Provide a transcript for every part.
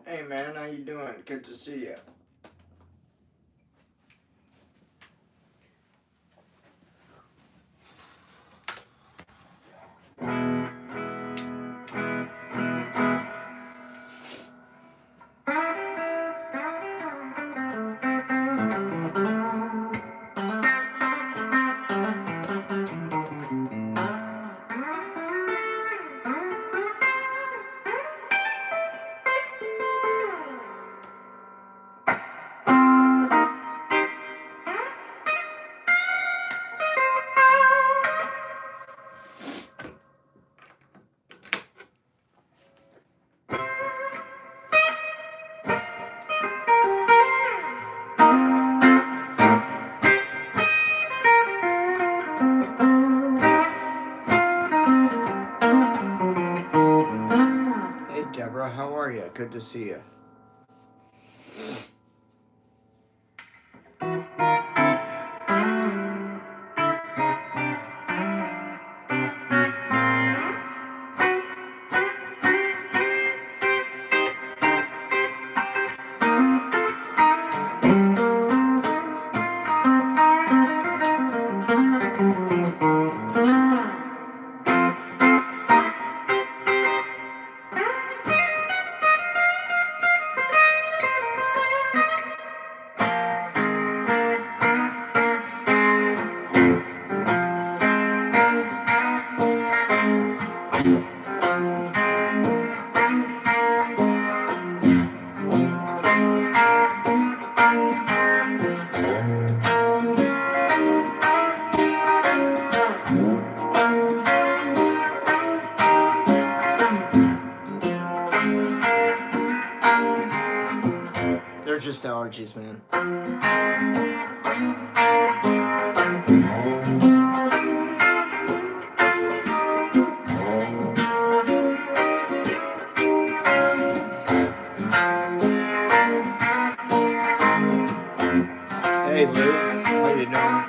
Hey man, how you doing? Good to see you. Deborah, how are you? Good to see you. They're just allergies, man. Hey Lou, how you doing?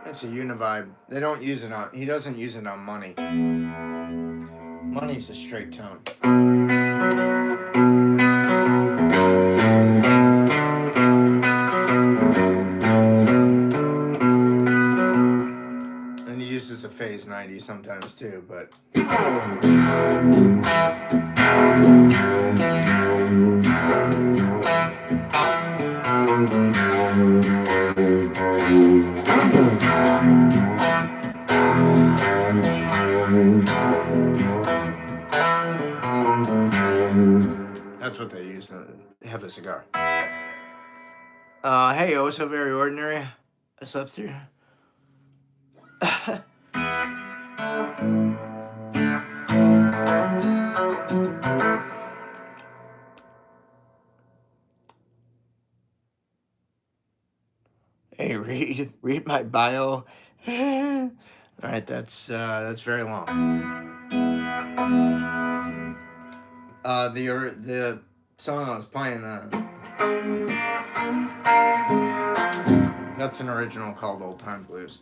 It's a univibe. They don't use it on, he doesn't use it on money. Money's a straight tone. And he uses a phase 90 sometimes too, but that's what they use to have a cigar. Hey, oh, so very ordinary. I slept through. Hey, read my bio. All right, that's very long. The song I was playing, that's an original called Old Time Blues.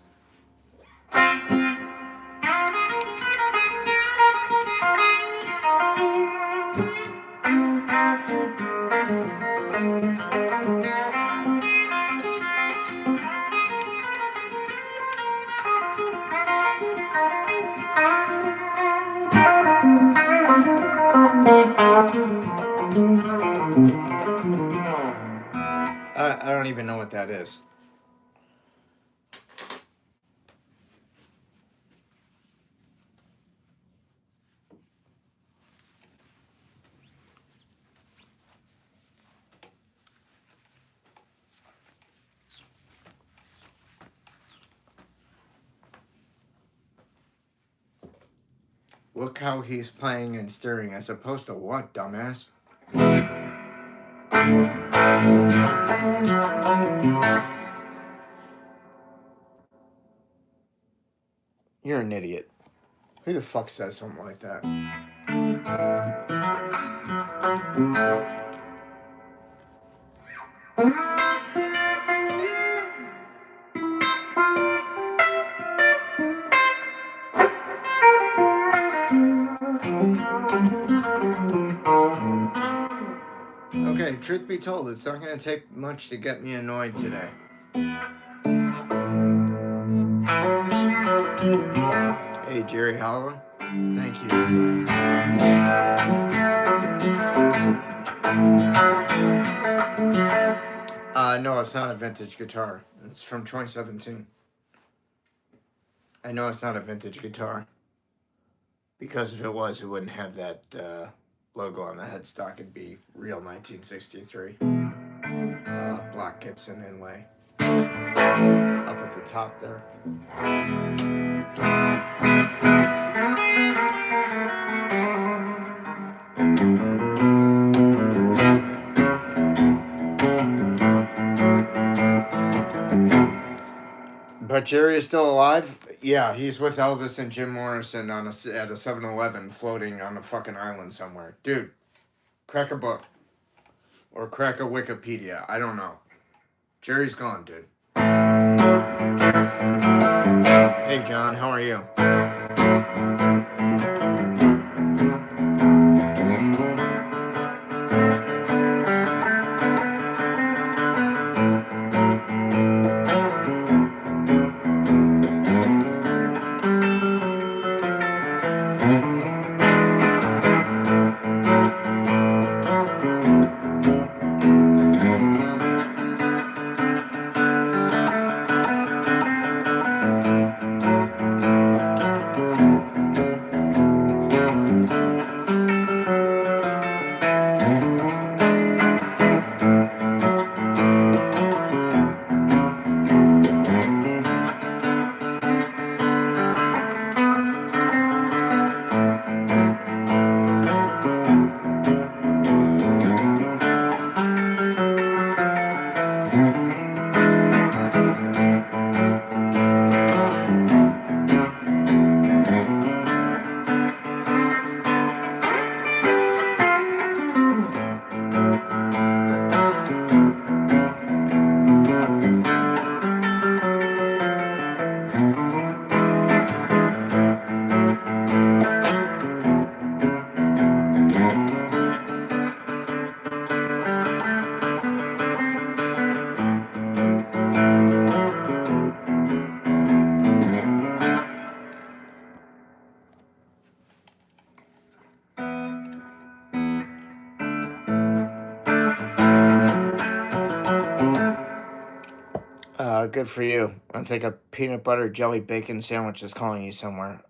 I don't even know what that is. Look how he's playing and stirring as opposed to what, dumbass? You're an idiot. Who the fuck says something like that? Okay, truth be told, it's not going to take much to get me annoyed today. Hey, Jerry Hollow. Thank you. No, it's not a vintage guitar. It's from 2017. I know it's not a vintage guitar. Because if it was, it wouldn't have that logo on the headstock. It'd be real 1963. Black Gibson inlay. Up at the top there. But Jerry is still alive? Yeah, he's with Elvis and Jim Morrison at a 7-Eleven floating on a fucking island somewhere. Dude, crack a book. Or crack a Wikipedia. I don't know. Jerry's gone, dude. Hey, John, how are you? Good for you. I think a peanut butter jelly bacon sandwich is calling you somewhere.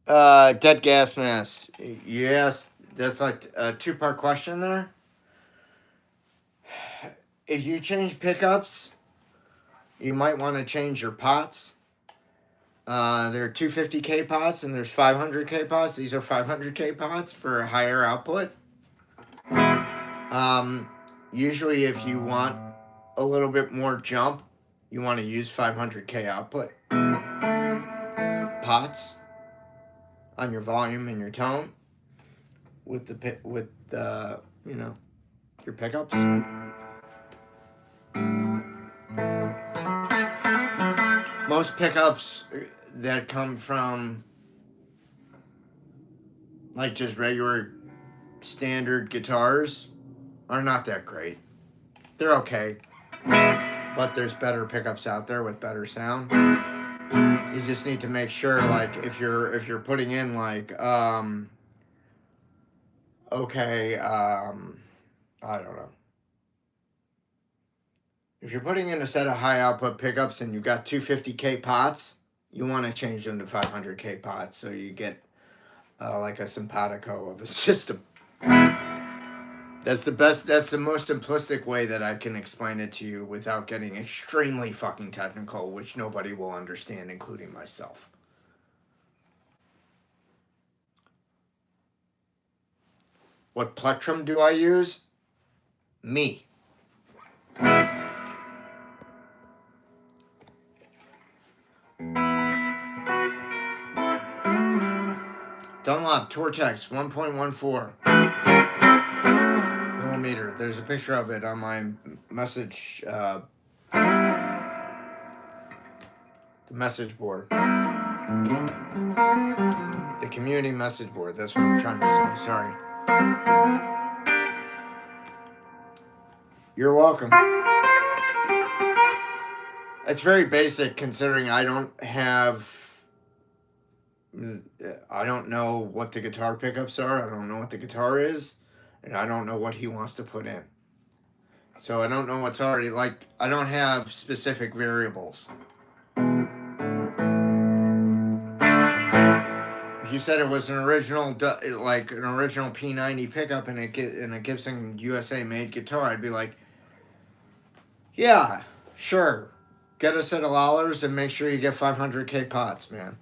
Dead gas mask. Yes, that's like a two-part question there. If you change pickups, you might want to change your pots. There are 250K pots and there's 500K pots. These are 500K pots for a higher output. Usually if you want a little bit more jump, you want to use 500K output pots on your volume and your tone with the you know, your pickups. Most pickups that come from like just regular standard guitars are not that great. They're okay, but there's better pickups out there with better sound. You just need to make sure, like, if you're putting in like okay, I don't know. If you're putting in a set of high output pickups and you've got 250K pots, you want to change them to 500K pots so you get like a simpatico of a system. That's the best, that's the most simplistic way that I can explain it to you without getting extremely fucking technical, which nobody will understand, including myself. What plectrum do I use? Me. Dunlop Tortex 1.14 millimeter. There's a picture of it on my message, the message board. The community message board. That's what I'm trying to say. Sorry. You're welcome. It's very basic considering I don't know what the guitar pickups are. I don't know what the guitar is. And I don't know what he wants to put in. So I don't know what's already, like, I don't have specific variables. If you said it was an original, like an original P90 pickup in a Gibson USA made guitar, I'd be like, yeah, sure. Get a set of Lawlers and make sure you get 500K pots, man.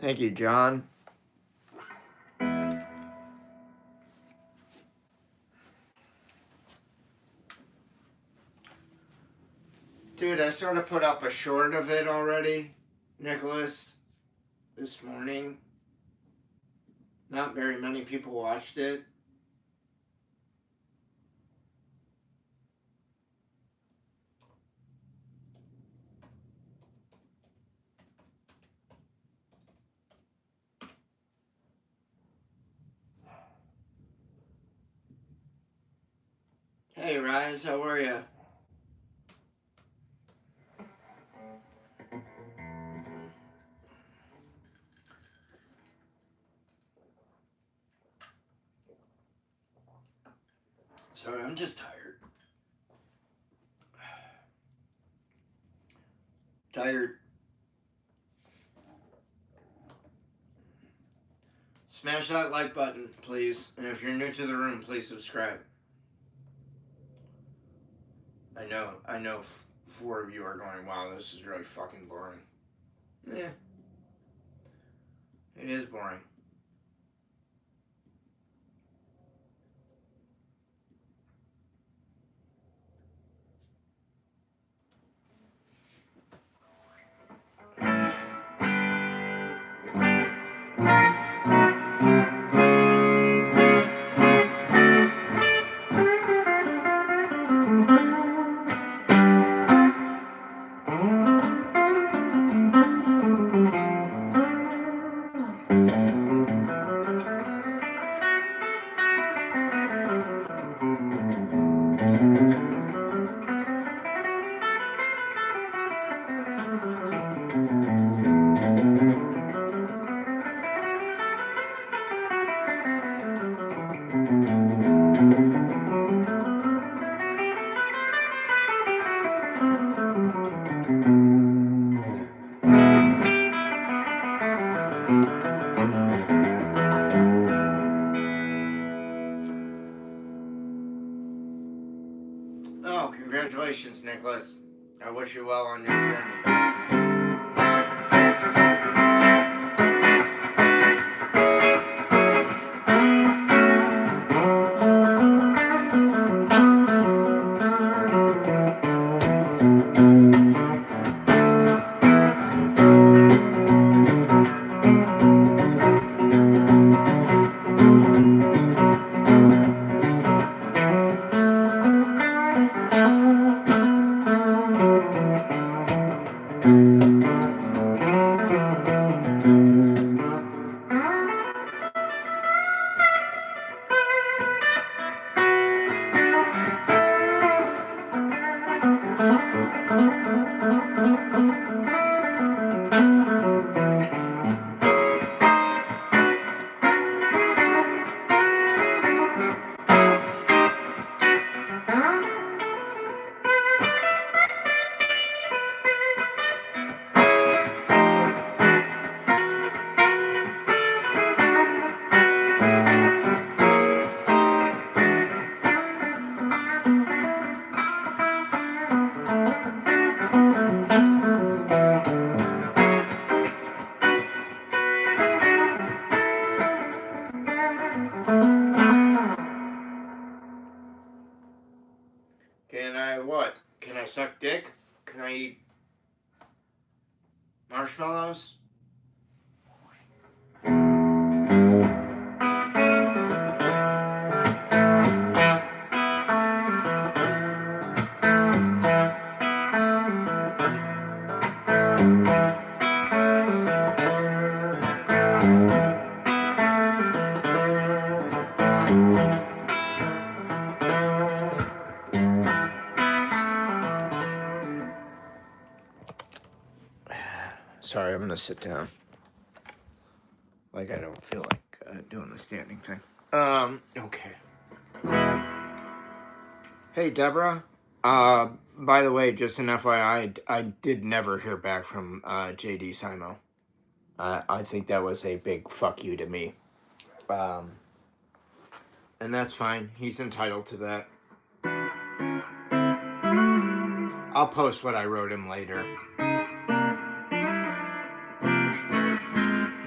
Thank you, John. Dude, I sort of put up a short of it already, Nicholas, this morning. Not very many people watched it. Hey, Rise, how are you? Sorry, I'm just tired. Tired. Smash that like button, please. And if you're new to the room, please subscribe. I know 4 of you are going, wow, this is really fucking boring. Yeah. It is boring. Oh, congratulations, Nicholas. I wish you well on your journey. Can I what? Can I suck dick? Can I eat marshmallows? Sorry, I'm gonna sit down. Like I don't feel like doing the standing thing. Okay. Hey, Deborah. By the way, just an FYI, I did never hear back from JD Simo. I think that was a big fuck you to me. And that's fine. He's entitled to that. I'll post what I wrote him later.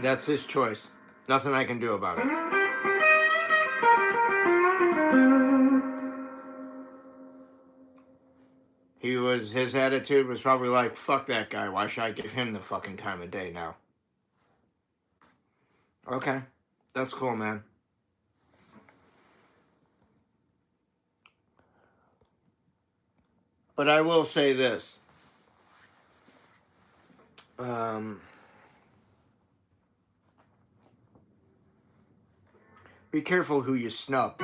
That's his choice. Nothing I can do about it. His attitude was probably like, fuck that guy. Why should I give him the fucking time of day now? Okay. That's cool, man. But I will say this. Be careful who you snub.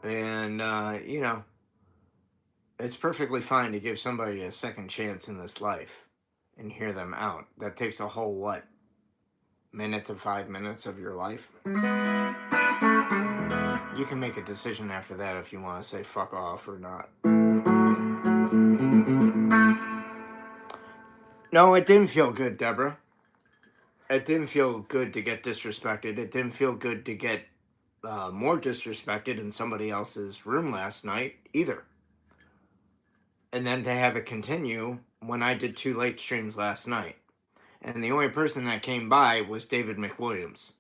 And, you know, it's perfectly fine to give somebody a second chance in this life and hear them out. That takes a whole, what, minute to 5 minutes of your life? You can make a decision after that if you want to say fuck off or not. No, it didn't feel good, Deborah. It didn't feel good to get disrespected. It didn't feel good to get more disrespected in somebody else's room last night either. And then to have it continue when I did 2 late streams last night. And the only person that came by was David McWilliams.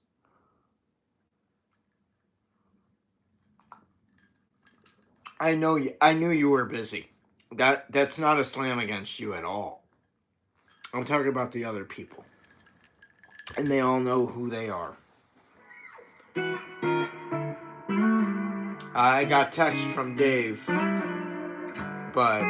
I knew you were busy. That's not a slam against you at all. I'm talking about the other people. And they all know who they are. I got text from Dave, but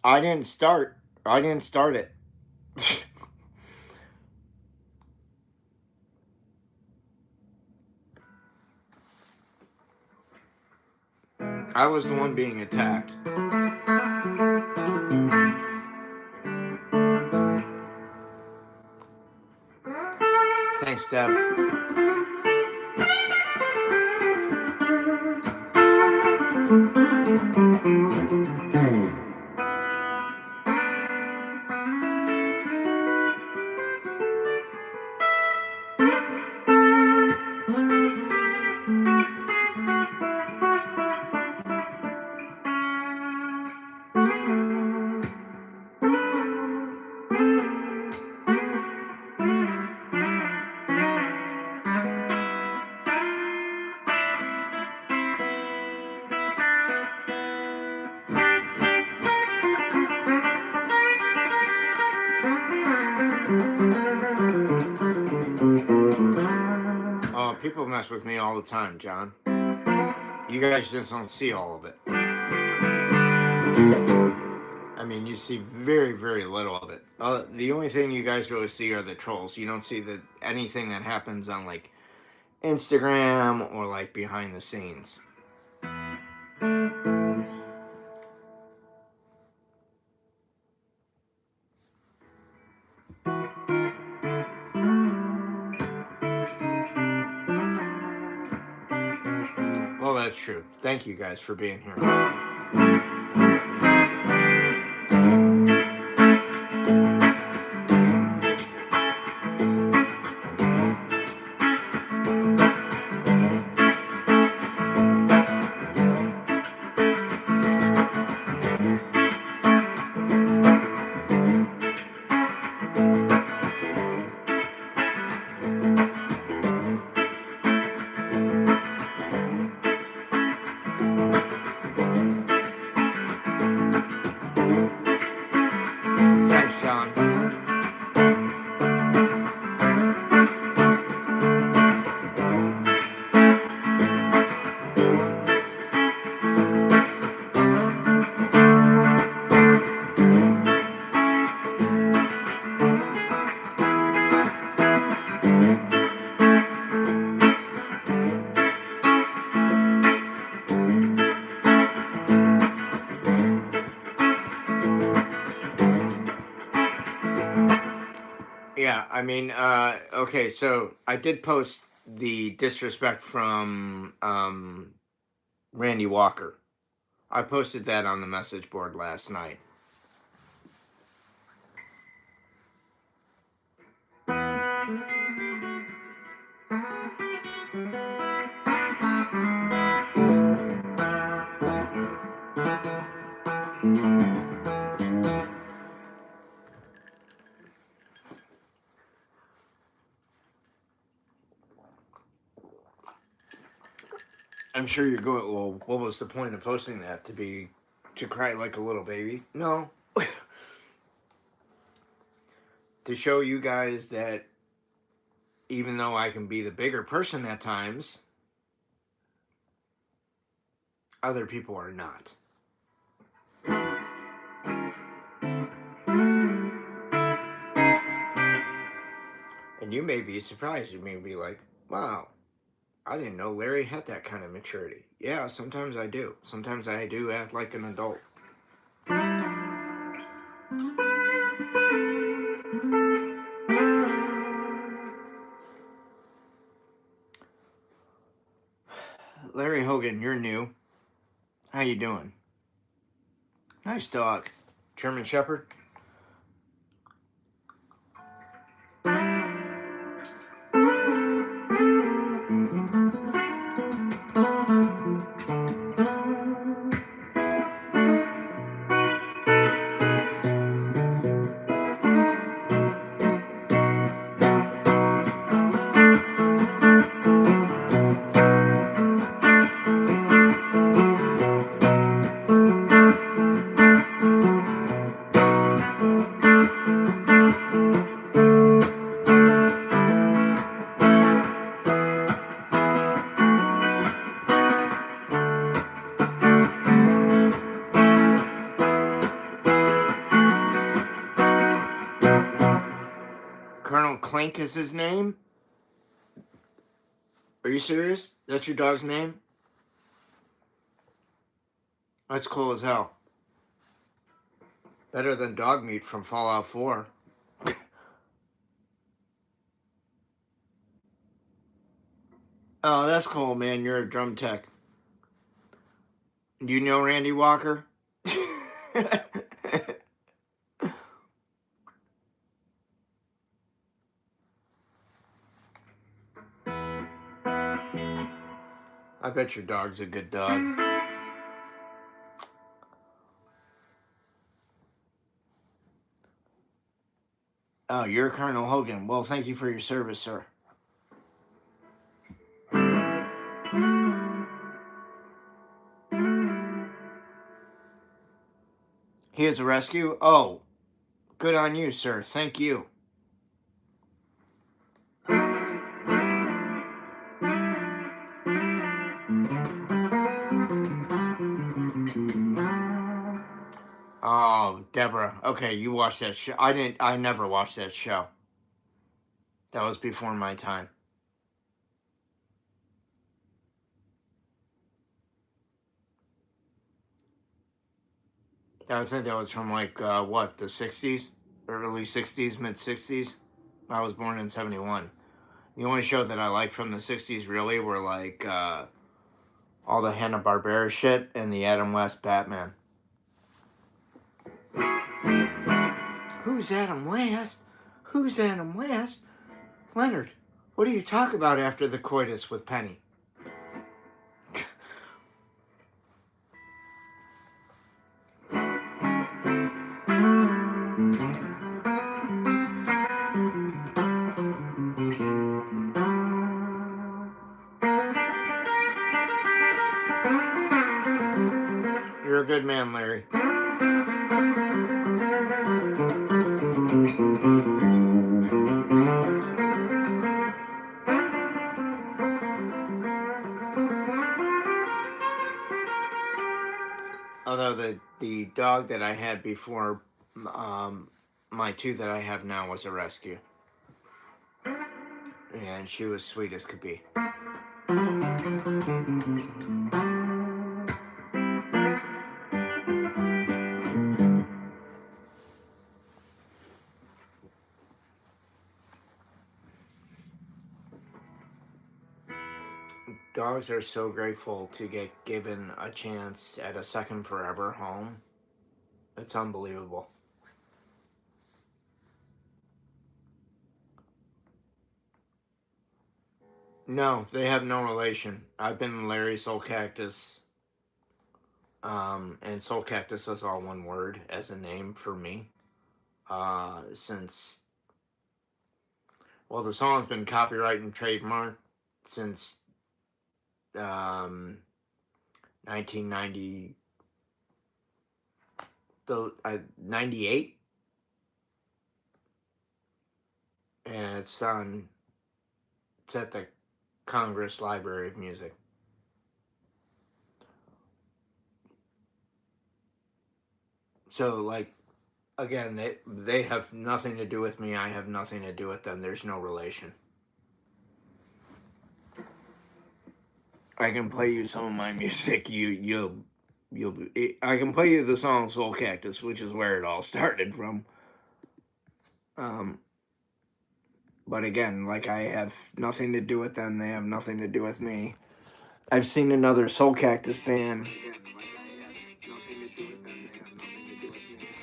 I didn't start it. I was the one being attacked. Thanks, Deb. Oh, people mess with me all the time, John. You guys just don't see all of it. I mean, you see very, very little of it. The only thing you guys really see are the trolls. You don't see anything that happens on, like, Instagram or, like, behind the scenes. Well, that's true. Thank you guys for being here. Thanks, John. Yeah, I mean, okay, so I did post the disrespect from Randy Walker. I posted that on the message board last night. I'm sure you're going, well, what was the point of posting that? To cry like a little baby? No. To show you guys that even though I can be the bigger person at times, other people are not. And you may be surprised. You may be like, wow, I didn't know Larry had that kind of maturity. Yeah, sometimes I do. Sometimes I do act like an adult. Larry Hogan, you're new. How you doing? Nice dog. German Shepherd? Colonel Clink is his name? Are you serious? That's your dog's name? That's cool as hell. Better than dog meat from Fallout 4. Oh, that's cool, man. You're a drum tech. Do you know Randy Walker? I bet your dog's a good dog. Oh, you're Colonel Hogan. Well, thank you for your service, sir. He is a rescue? Oh, good on you, sir. Thank you. Oh, Deborah. Okay, you watched that show. I never watched that show. That was before my time. I think that was from like, what, the 60s? Early 60s, mid 60s? I was born in 71. The only show that I liked from the 60s really were like, all the Hanna-Barbera shit and the Adam West Batman. Who's Adam West? Who's Adam West? Leonard, what do you talk about after the coitus with Penny? You're a good man, Larry. Although the dog that I had before, my two that I have now was a rescue. And she was sweet as could be. Dogs are so grateful to get given a chance at a second forever home. It's unbelievable. No, they have no relation. I've been Larry Soulcactus, and Soulcactus is all one word as a name for me, since, well, the song's been copyright and trademarked since 1990, 98, and it's at the Congress Library of Music. So, like, again, they have nothing to do with me. I have nothing to do with them. There's no relation. I can play you some of my music. I can play you the song Soulcactus, which is where it all started from. But again, like, I have nothing to do with them. They have nothing to do with me. I've seen another Soulcactus band.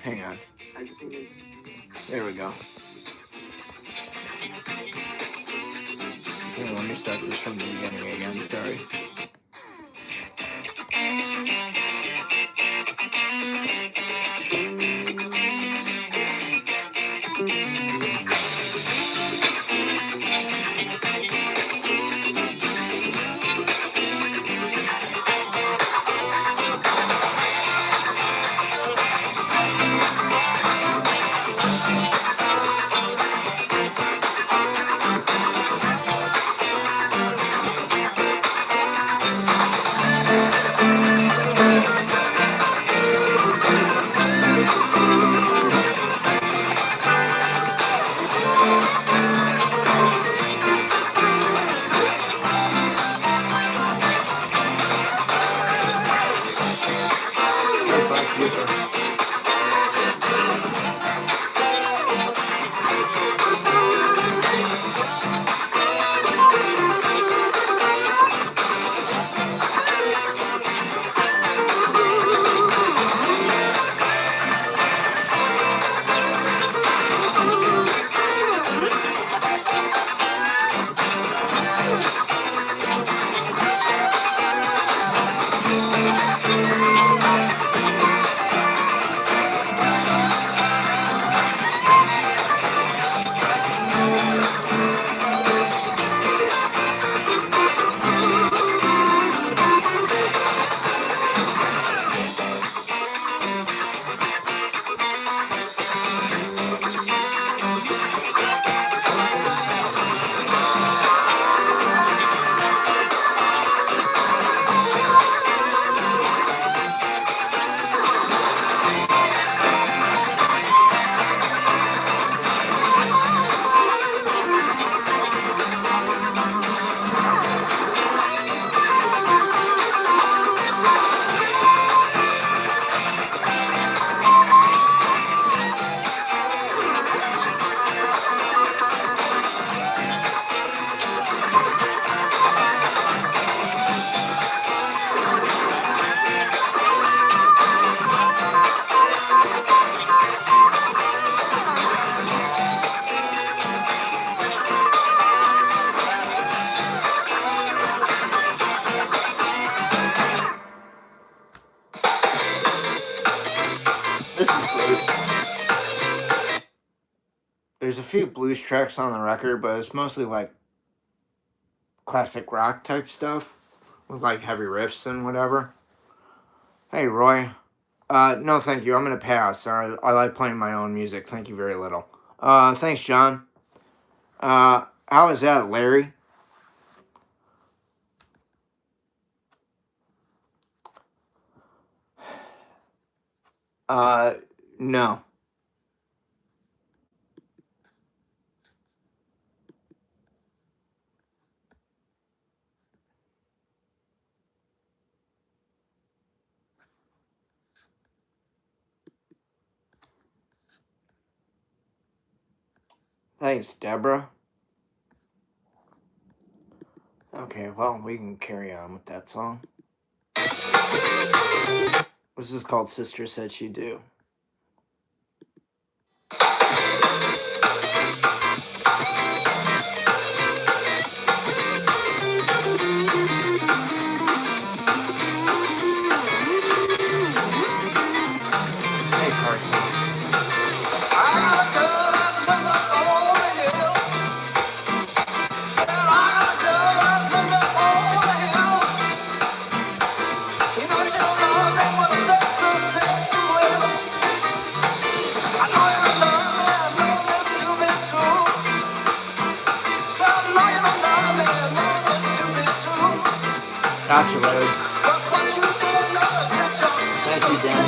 Hang on. There we go. Here, let me start this from the beginning again. Sorry. diffuser. There's a few blues tracks on the record, but it's mostly like classic rock type stuff with like heavy riffs and whatever. Hey, Roy. No, thank you. I'm gonna pass. I like playing my own music. Thank you very little. Thanks, John. How is that, Larry? No. Thanks, Deborah. Okay, well, we can carry on with that song. This is called Sister Said She Do. Hey, Carson. Gotcha, Larry. Thank you, Dan.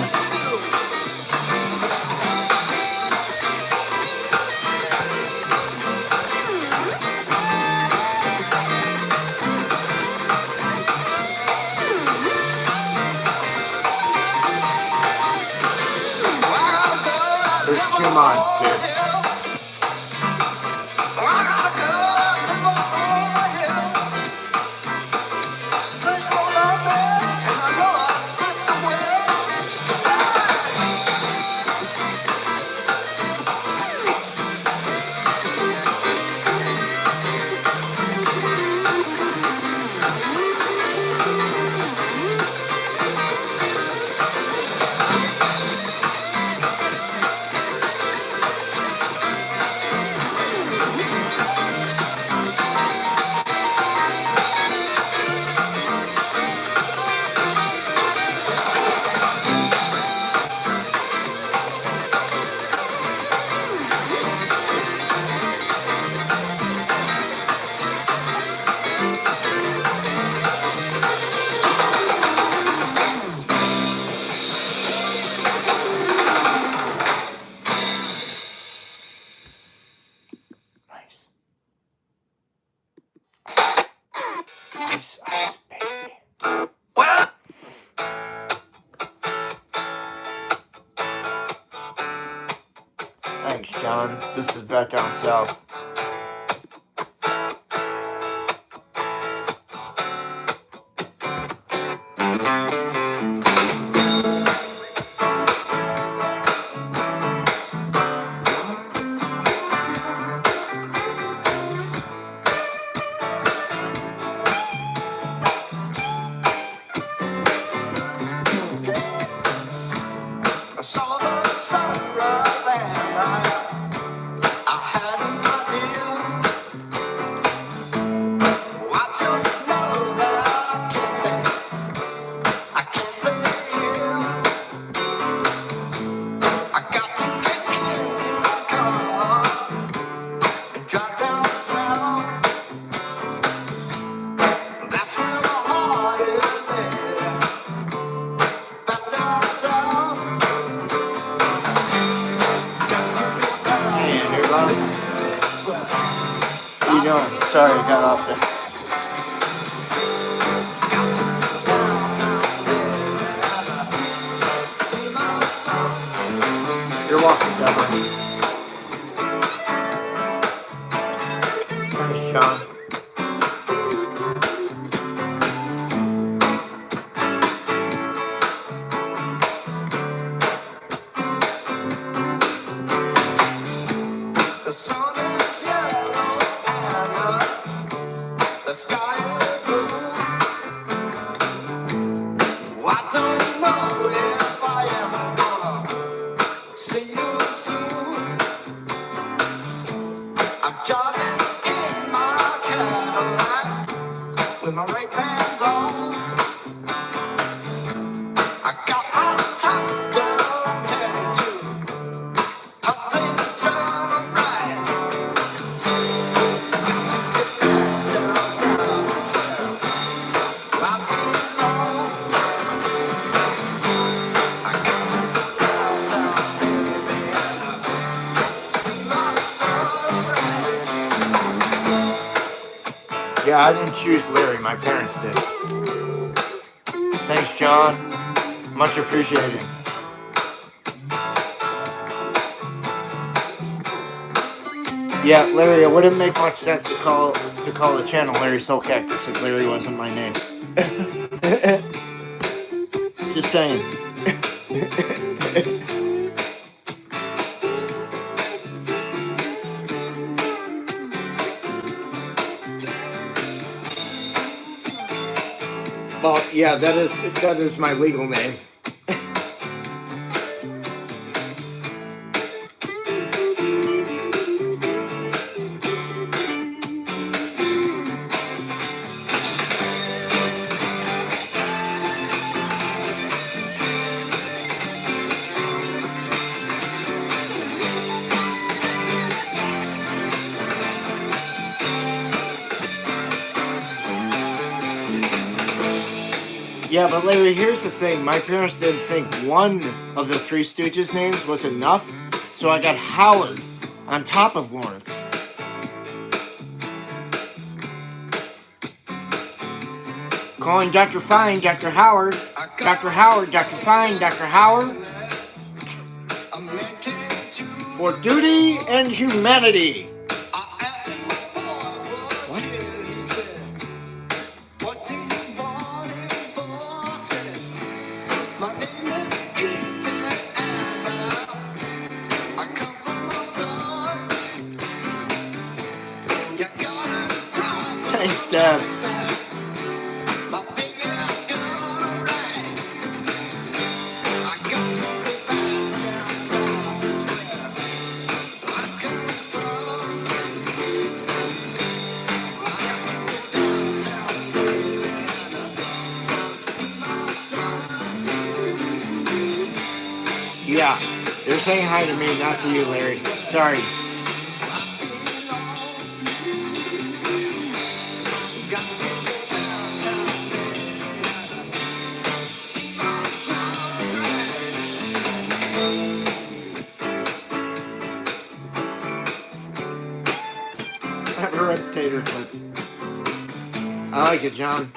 There's 2 mods, too. Thanks, John. This is back down south. Sorry, I got off there. You're welcome, Deborah. Thanks, Sean. Yeah, I didn't choose Larry. My parents did. Thanks, John. Much appreciated. Yeah, Larry, it wouldn't make much sense to call the channel Larry Soulcactus if Larry wasn't my name. Just saying. Well, yeah, that is my legal name. Yeah, but Larry, here's the thing. My parents didn't think one of the Three Stooges names was enough, so I got Howard on top of Lawrence. Calling Dr. Fine, Dr. Howard, Dr. Howard, Dr. Fine, Dr. Howard. For duty and humanity. Thanks, Dad. Yeah, they're saying hi to me, not to you, Larry. Sorry. Have a red potato chip. I like it, John.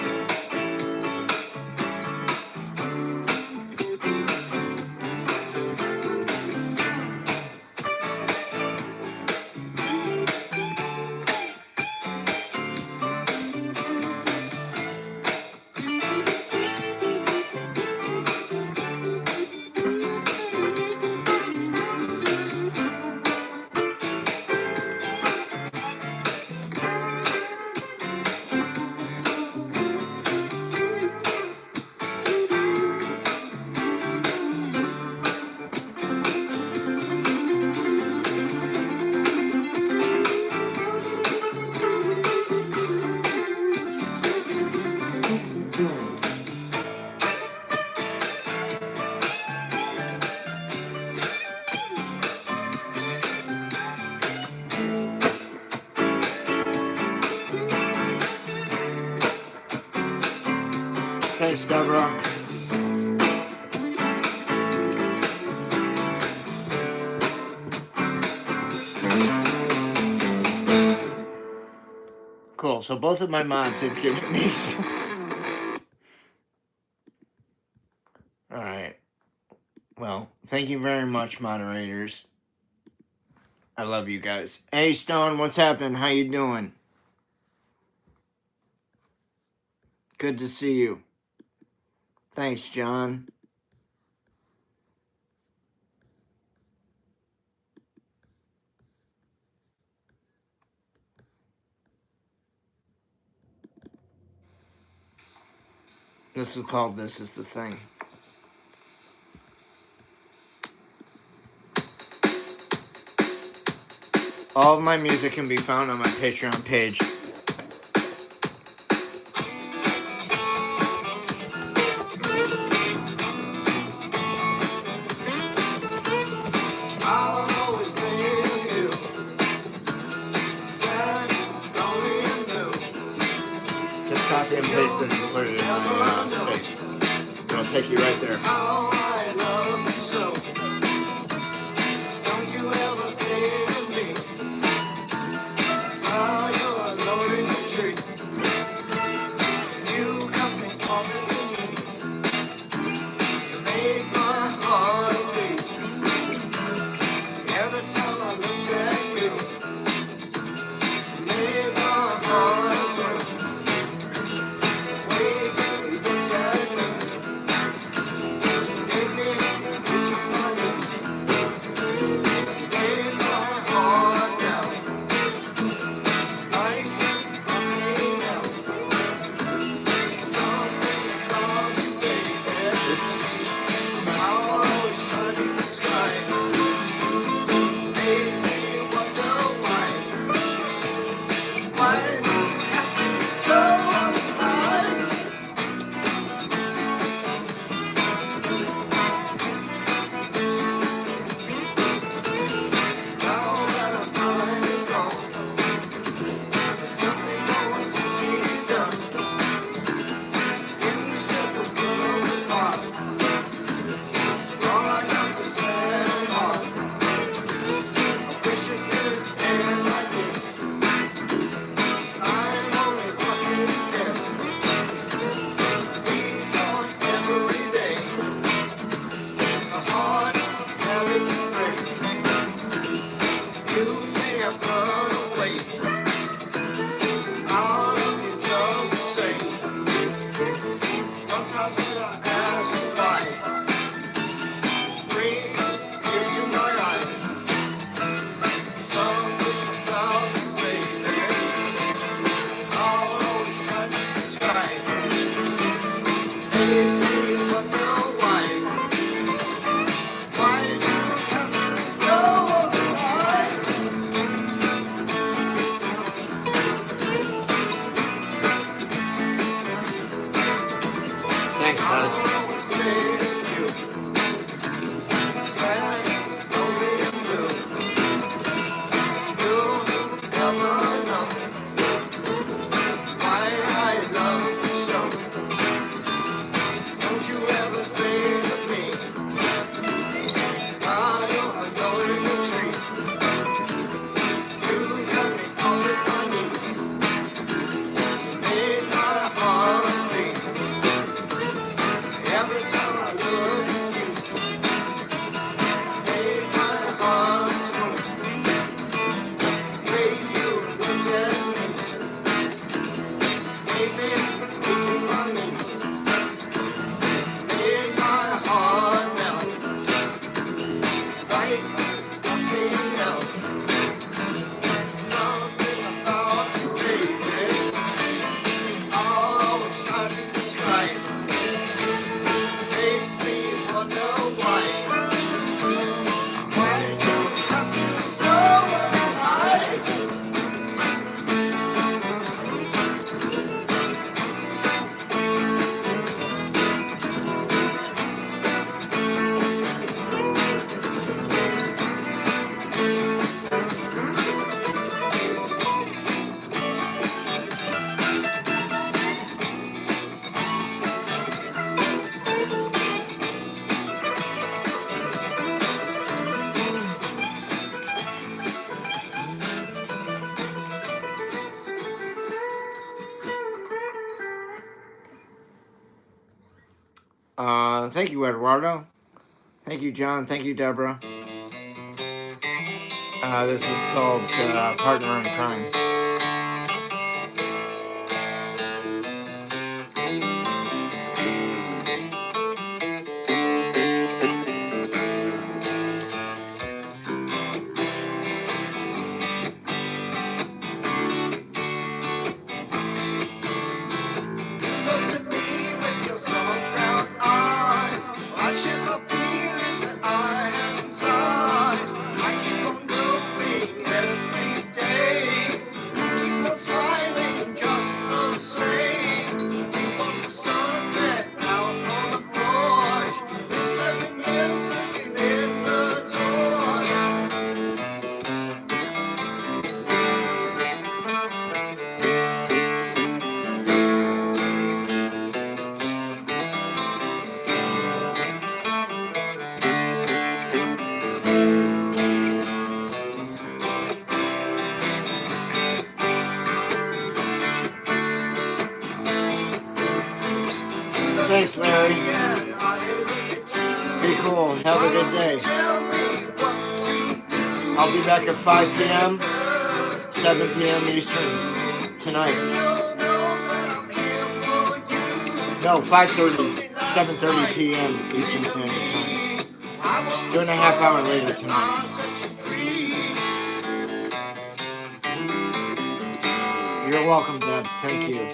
Thanks, Deborah. Cool. So both of my mods have given me. All right. Well, thank you very much, moderators. I love you guys. Hey, Stone, what's happening? How you doing? Good to see you. Thanks, John. This is called This Is the Thing. All of my music can be found on my Patreon page. Just copy and paste it and put it in the space. It'll take you right there. Thank you, Eduardo. Thank you, John. Thank you, Deborah. This is called Partner in Crime. Thanks, Larry. Be cool. Have a good day. I'll be back at 5 p.m., 7 p.m. Eastern tonight. No, 5:30, 7:30 p.m. Eastern Standard Time. Doing a half hour later tonight. You're welcome, Deb. Thank you.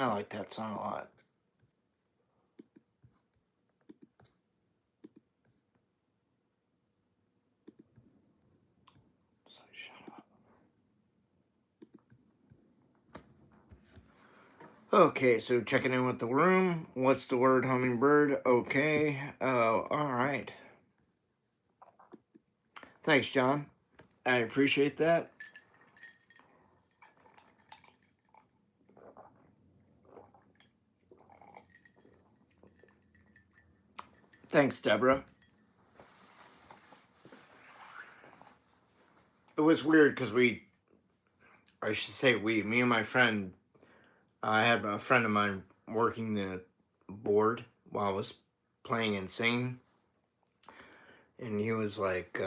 I like that song a lot. Shut up. Okay, so checking in with the room. What's the word, hummingbird? Okay. Oh, all right. Thanks, John. I appreciate that. Thanks, Deborah. It was weird because me and my friend, I had a friend of mine working the board while I was playing and singing. And he was like,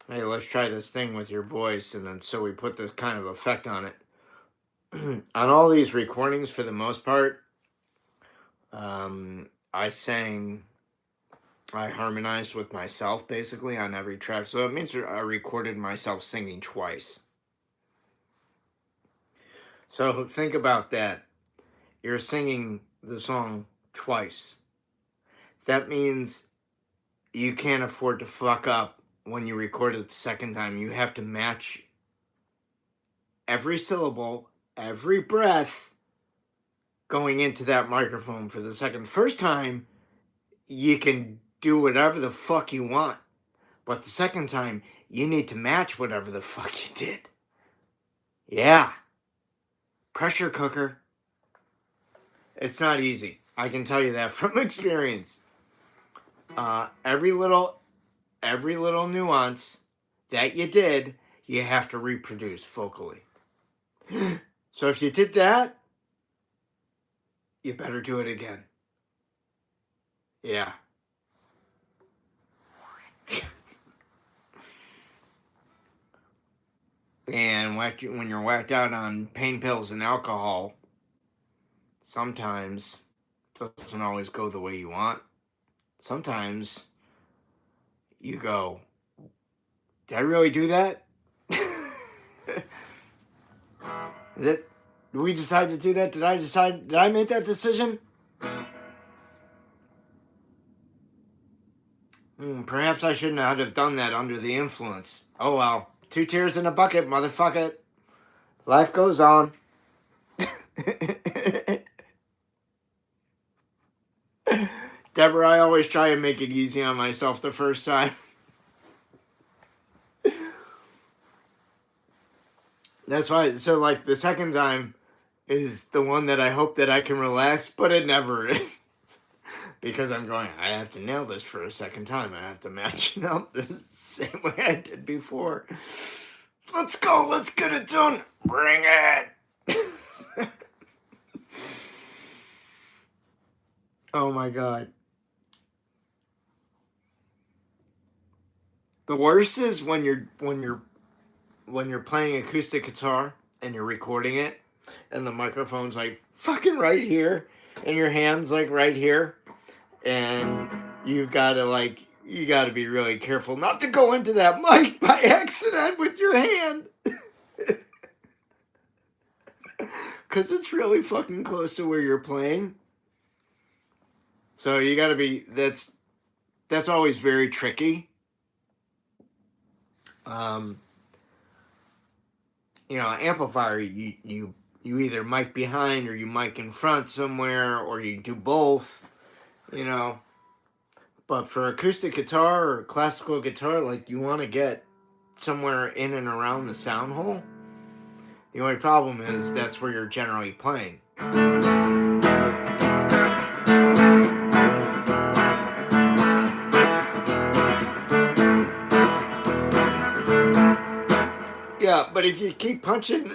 hey, let's try this thing with your voice. And then so we put this kind of effect on it. On all these recordings, for the most part, I harmonized with myself basically on every track. So it means I recorded myself singing twice. So think about that. You're singing the song twice. That means you can't afford to fuck up when you record it the second time. You have to match every syllable, every breath going into that microphone for the second. First time, you can do whatever the fuck you want. But the second time, you need to match whatever the fuck you did. Yeah. Pressure cooker. It's not easy. I can tell you that from experience. Every little nuance that you did, you have to reproduce vocally. So if you did that, you better do it again. Yeah. And when you're whacked out on pain pills and alcohol, sometimes it doesn't always go the way you want. Sometimes you go, did I really do that? Did we decide to do that? Did I make that decision? Perhaps I shouldn't have done that under the influence. Oh well. 2 tears in a bucket, motherfucker. Life goes on. Deborah, I always try and make it easy on myself the first time. That's why, so like the second time is the one that I hope that I can relax, but it never is. Because I'm going, I have to nail this for a second time. I have to match it up the same way I did before. Let's go, let's get it done. Bring it. Oh my God. The worst is when you're playing acoustic guitar and you're recording it and the microphone's like fucking right here and your hand's like right here and you gotta be really careful not to go into that mic by accident with your hand. Because it's really fucking close to where you're playing. So you gotta be, that's always very tricky. Amplifier, you either mic behind or you mic in front somewhere, or you do both, But for acoustic guitar or classical guitar, like you want to get somewhere in and around the sound hole. The only problem is that's where you're generally playing. Yeah, but if you keep punching,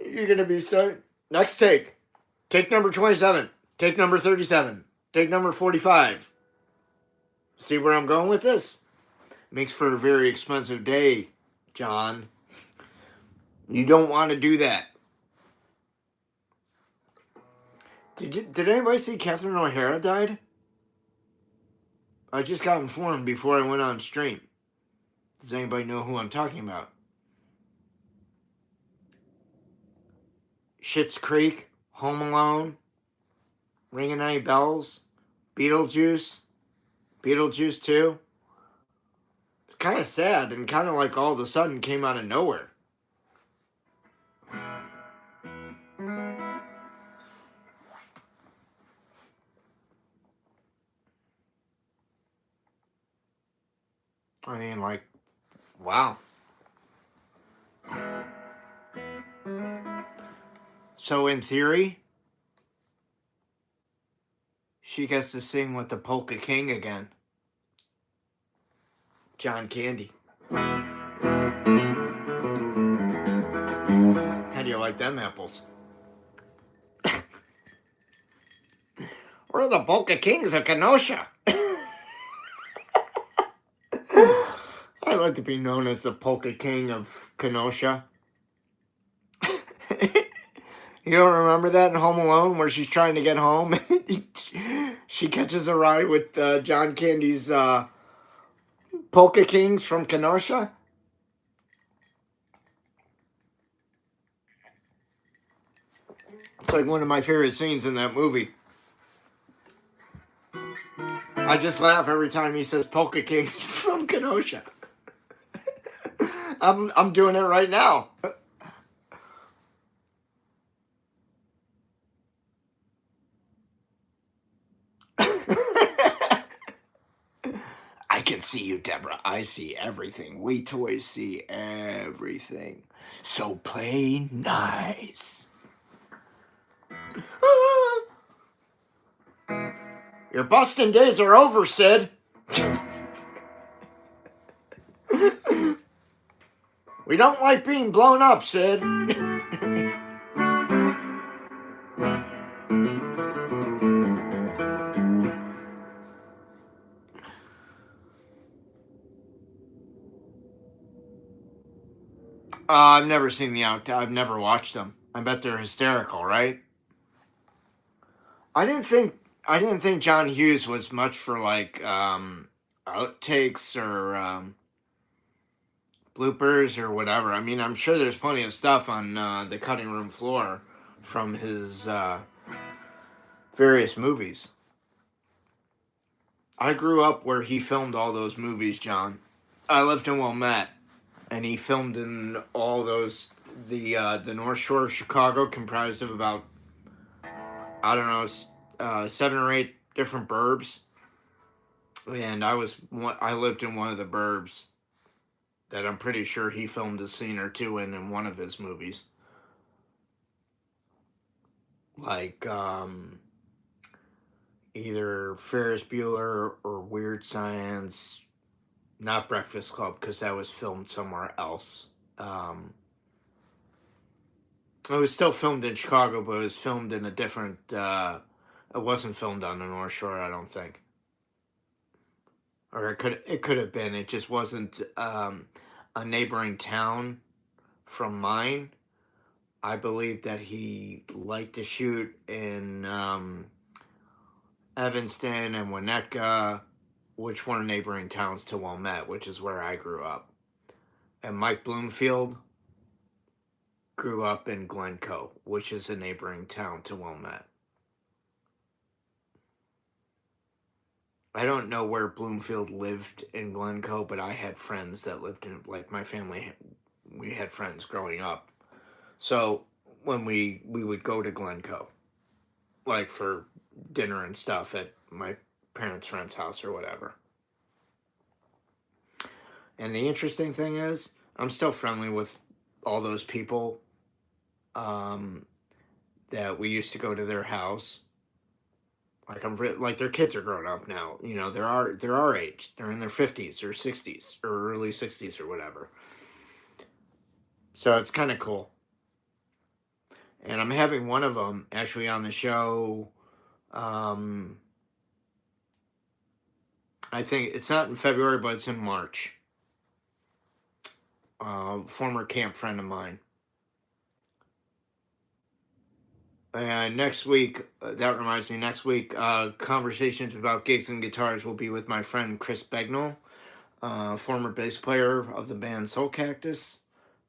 you're gonna be starting. Next take number 27, take number 37, take number 45. See where I'm going with this? Makes for a very expensive day, John. You don't want to do that. Did anybody see Catherine O'Hara died? I just got informed before I went on stream. Does anybody know who I'm talking about? Schitt's Creek, Home Alone, Ringing Any Bells, Beetlejuice 2. It's kind of sad and kind of like all of a sudden came out of nowhere. I mean, like, wow. So in theory, she gets to sing with the Polka King again. John Candy. How do you like them apples? We're the Polka Kings of Kenosha. I'd like to be known as the Polka King of Kenosha. You don't remember that in Home Alone where she's trying to get home? She catches a ride with John Candy's Polka Kings from Kenosha. It's like one of my favorite scenes in that movie. I just laugh every time he says Polka Kings from Kenosha. I'm doing it right now. I can see you, Deborah. I see everything. We toys see everything. So play nice. Your busting days are over, Sid. We don't like being blown up, Sid. I've never seen the I've never watched them. I bet they're hysterical, right? I didn't think John Hughes was much for like outtakes or bloopers or whatever. I mean, I'm sure there's plenty of stuff on the cutting room floor from his various movies. I grew up where he filmed all those movies, John. I lived in Wilmette, and he filmed in all those. The North Shore of Chicago comprised of about, I don't know, 7 or 8 different burbs, and I lived in one of the burbs that I'm pretty sure he filmed a scene or two in one of his movies. Like either Ferris Bueller or Weird Science, not Breakfast Club because that was filmed somewhere else. It was still filmed in Chicago, but it was filmed in a different. It wasn't filmed on the North Shore, I don't think. Or it could have been. It just wasn't a neighboring town from mine. I believe that he liked to shoot in Evanston and Winnetka, which were neighboring towns to Wilmette, which is where I grew up. And Mike Bloomfield grew up in Glencoe, which is a neighboring town to Wilmette. I don't know where Bloomfield lived in Glencoe, but I had friends that lived in, like my family, we had friends growing up. So when we would go to Glencoe, like for dinner and stuff at my parents' friend's house or whatever. And the interesting thing is, I'm still friendly with all those people that we used to go to their house. Like their kids are grown up now. You know, they're our age. They're in their 50s or 60s or early 60s or whatever. So it's kind of cool. And I'm having one of them actually on the show. I think it's not in February, but it's in March. Former camp friend of mine. And next week, that reminds me, next week, conversations about gigs and guitars will be with my friend Chris Begnell, former bass player of the band Soulcactus.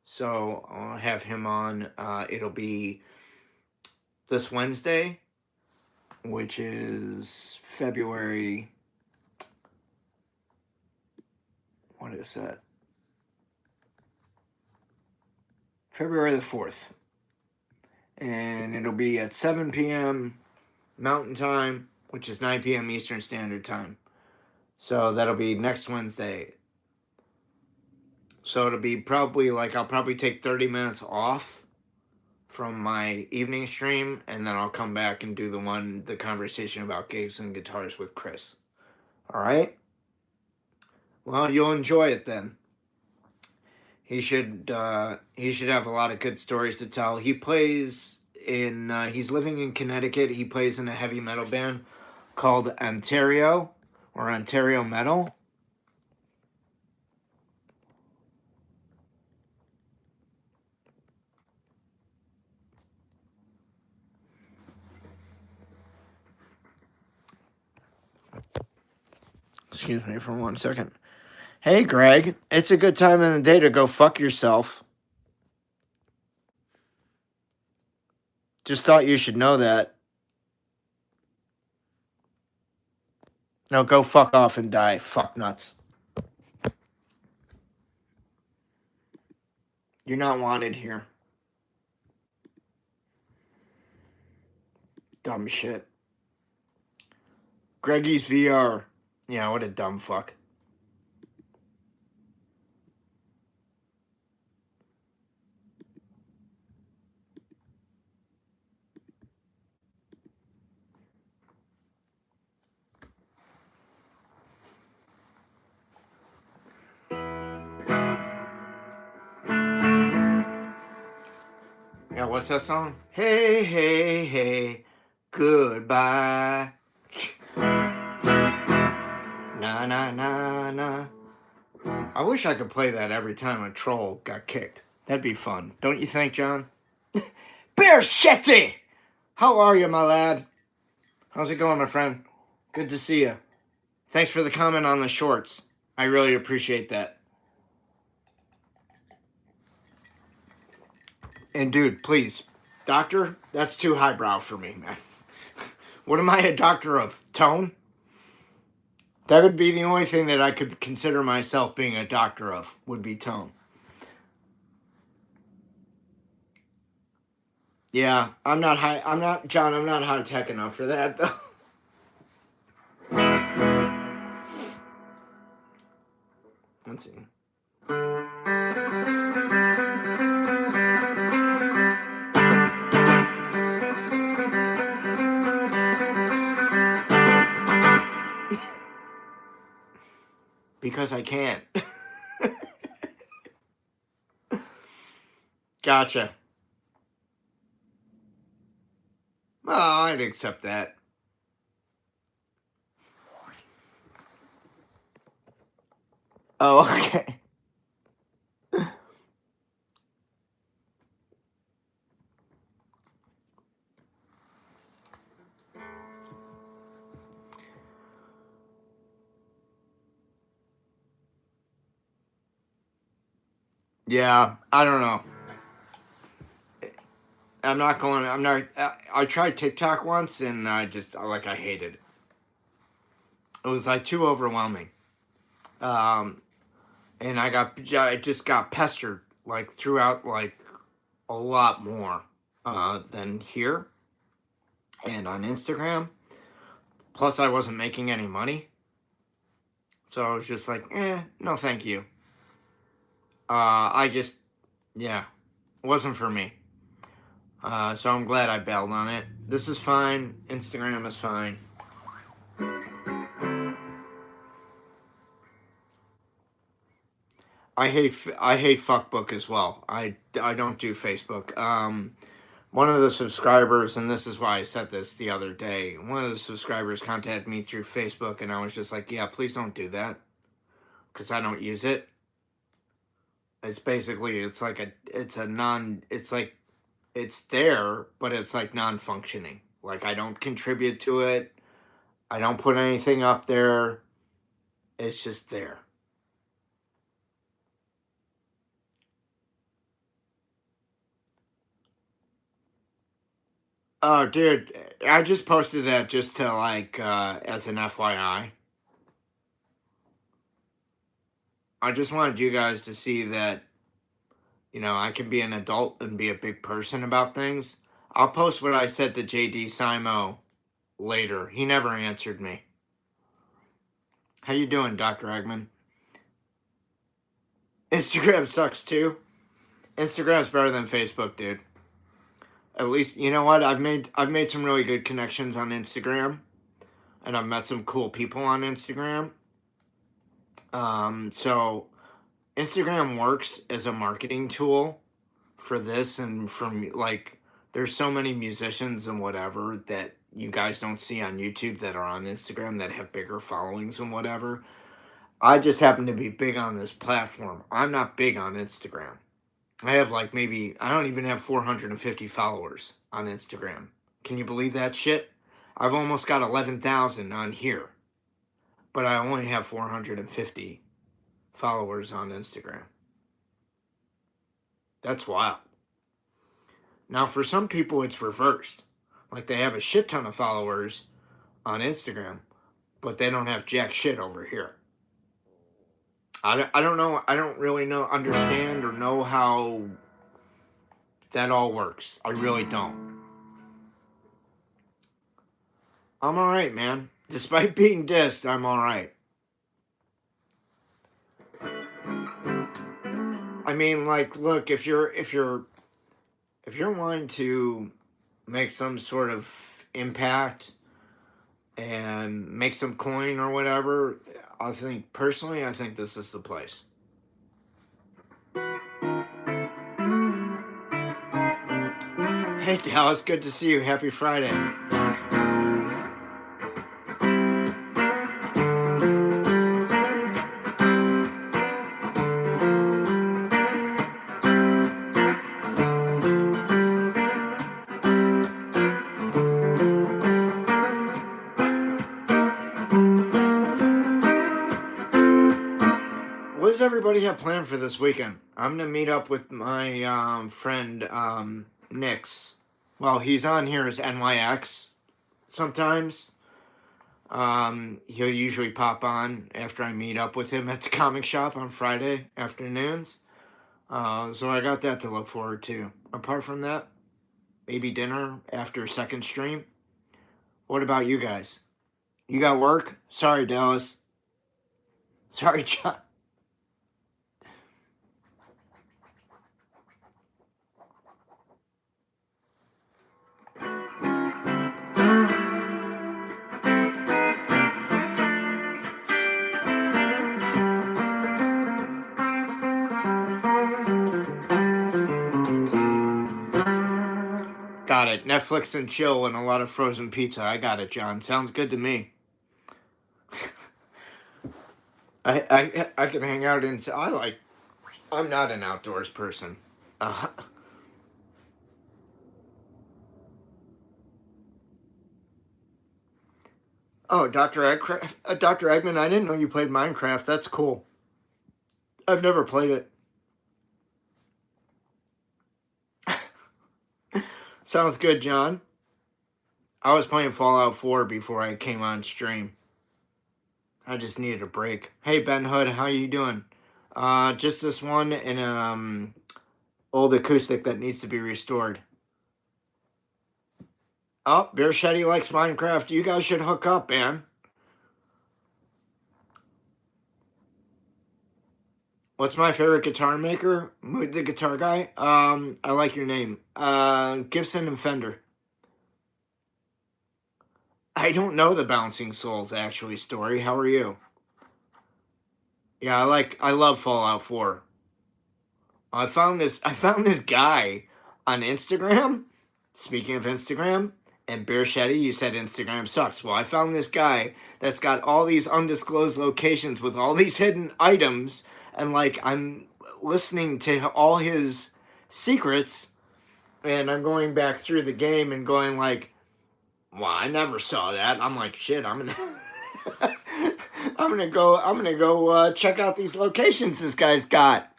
So I'll have him on. It'll be this Wednesday, which is February. What is that? February the 4th. And it'll be at 7 p.m. Mountain Time, which is 9 p.m. Eastern Standard Time. So that'll be next Wednesday. So it'll be probably like I'll probably take 30 minutes off from my evening stream, and then I'll come back and do the conversation about gigs and guitars with Chris. All right? Well, you'll enjoy it then. He should have a lot of good stories to tell. He plays in he's living in Connecticut. He plays in a heavy metal band called Ontario or Ontario Metal. Excuse me for 1 second. Hey, Greg, it's a good time in the day to go fuck yourself. Just thought you should know that. No, go fuck off and die, fuck nuts. You're not wanted here. Dumb shit. Greggy's VR. Yeah, what a dumb fuck. Yeah, what's that song? Hey, hey, hey, goodbye. Na, na, na, na. I wish I could play that every time a troll got kicked. That'd be fun. Don't you think, John? Bear Shetty! How are you, my lad? How's it going, my friend? Good to see you. Thanks for the comment on the shorts. I really appreciate that. And dude, please, doctor, that's too highbrow for me, man. What am I a doctor of? Tone? That would be the only thing that I could consider myself being a doctor of, would be tone. Yeah, I'm not high tech enough for that, though. Let's see. Because I can't. Gotcha. Well, I'd accept that. Oh, okay. Yeah, I don't know. I tried TikTok once and I hated it. It was like too overwhelming. And I just got pestered like throughout like a lot more than here and on Instagram. Plus I wasn't making any money. So I was just like, no thank you. It wasn't for me. So I'm glad I bailed on it. This is fine. Instagram is fine. I hate Fuckbook as well. I don't do Facebook. One of the subscribers, and this is why I said this the other day, one of the subscribers contacted me through Facebook, and I was just like, yeah, please don't do that, because I don't use it. It's basically, it's there, but it's like non-functioning. Like, I don't contribute to it. I don't put anything up there. It's just there. Oh, dude, I just posted that just to like, as an FYI. I just wanted you guys to see that, I can be an adult and be a big person about things. I'll post what I said to JD Simo later. He never answered me. How you doing, Dr. Eggman? Instagram sucks too. Instagram's better than Facebook, dude. At least, you know what? I've made some really good connections on Instagram, and I've met some cool people on Instagram. So Instagram works as a marketing tool for this, and from like, there's so many musicians and whatever that you guys don't see on YouTube that are on Instagram that have bigger followings and whatever. I just happen to be big on this platform. I'm not big on Instagram. I have like maybe, I don't even have 450 followers on Instagram. Can you believe that shit? I've almost got 11,000 on here, but I only have 450 followers on Instagram. That's wild. Now, for some people, it's reversed. Like they have a shit ton of followers on Instagram, but they don't have jack shit over here. I don't know. I don't really understand or know how that all works. I really don't. I'm all right, man. Despite being dissed, I'm all right. I mean, like, look, if you're wanting to make some sort of impact and make some coin or whatever, I think personally, I think this is the place. Hey Dallas, good to see you. Happy Friday. What does everybody have planned for this weekend? I'm gonna meet up with my friend Nix. Well, he's on here as NYX sometimes. He'll usually pop on after I meet up with him at the comic shop on Friday afternoons. So I got that to look forward to. Apart from that, maybe dinner after second stream. What about you guys? You got work? Sorry, Dallas. Sorry, John. Got it. Netflix and chill and a lot of frozen pizza. I got it, John. Sounds good to me. I can hang out inside. I'm not an outdoors person. Uh, oh, Dr. Eggman, I didn't know you played Minecraft. That's cool. I've never played it. Sounds good, John. I was playing Fallout 4 before I came on stream. I just needed a break. Hey, Ben Hood, how you doing? Just this one and old acoustic that needs to be restored. Oh, Beer Shetty likes Minecraft. You guys should hook up, man. What's my favorite guitar maker? Mood the Guitar Guy? I like your name. Gibson and Fender. I don't know the Bouncing Souls actually story. How are you? Yeah, I love Fallout 4. I found this guy on Instagram. Speaking of Instagram, and Bear Shetty, you said Instagram sucks. Well, I found this guy that's got all these undisclosed locations with all these hidden items, and like I'm listening to all his secrets, and I'm going back through the game and going like, well, I never saw that. I'm like, shit, I'm gonna I'm gonna go check out these locations this guy's got.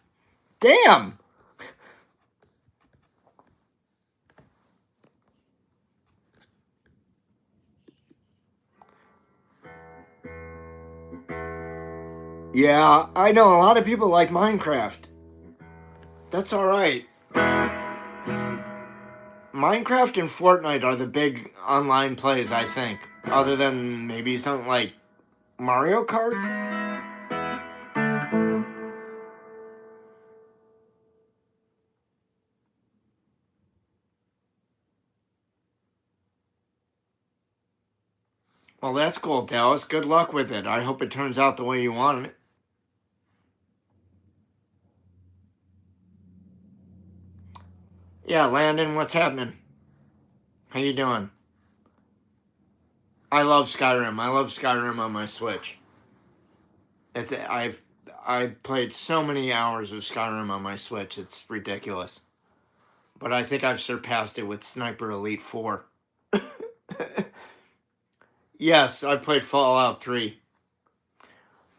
Damn. Yeah, I know a lot of people like Minecraft. That's all right. Minecraft and Fortnite are the big online plays, I think. Other than maybe something like Mario Kart? Well, that's cool, Dallas. Good luck with it. I hope it turns out the way you want it. Yeah, Landon, what's happening? How you doing? I love Skyrim. I love Skyrim on my Switch. I've played so many hours of Skyrim on my Switch. It's ridiculous. But I think I've surpassed it with Sniper Elite 4. Yes, I've played Fallout 3.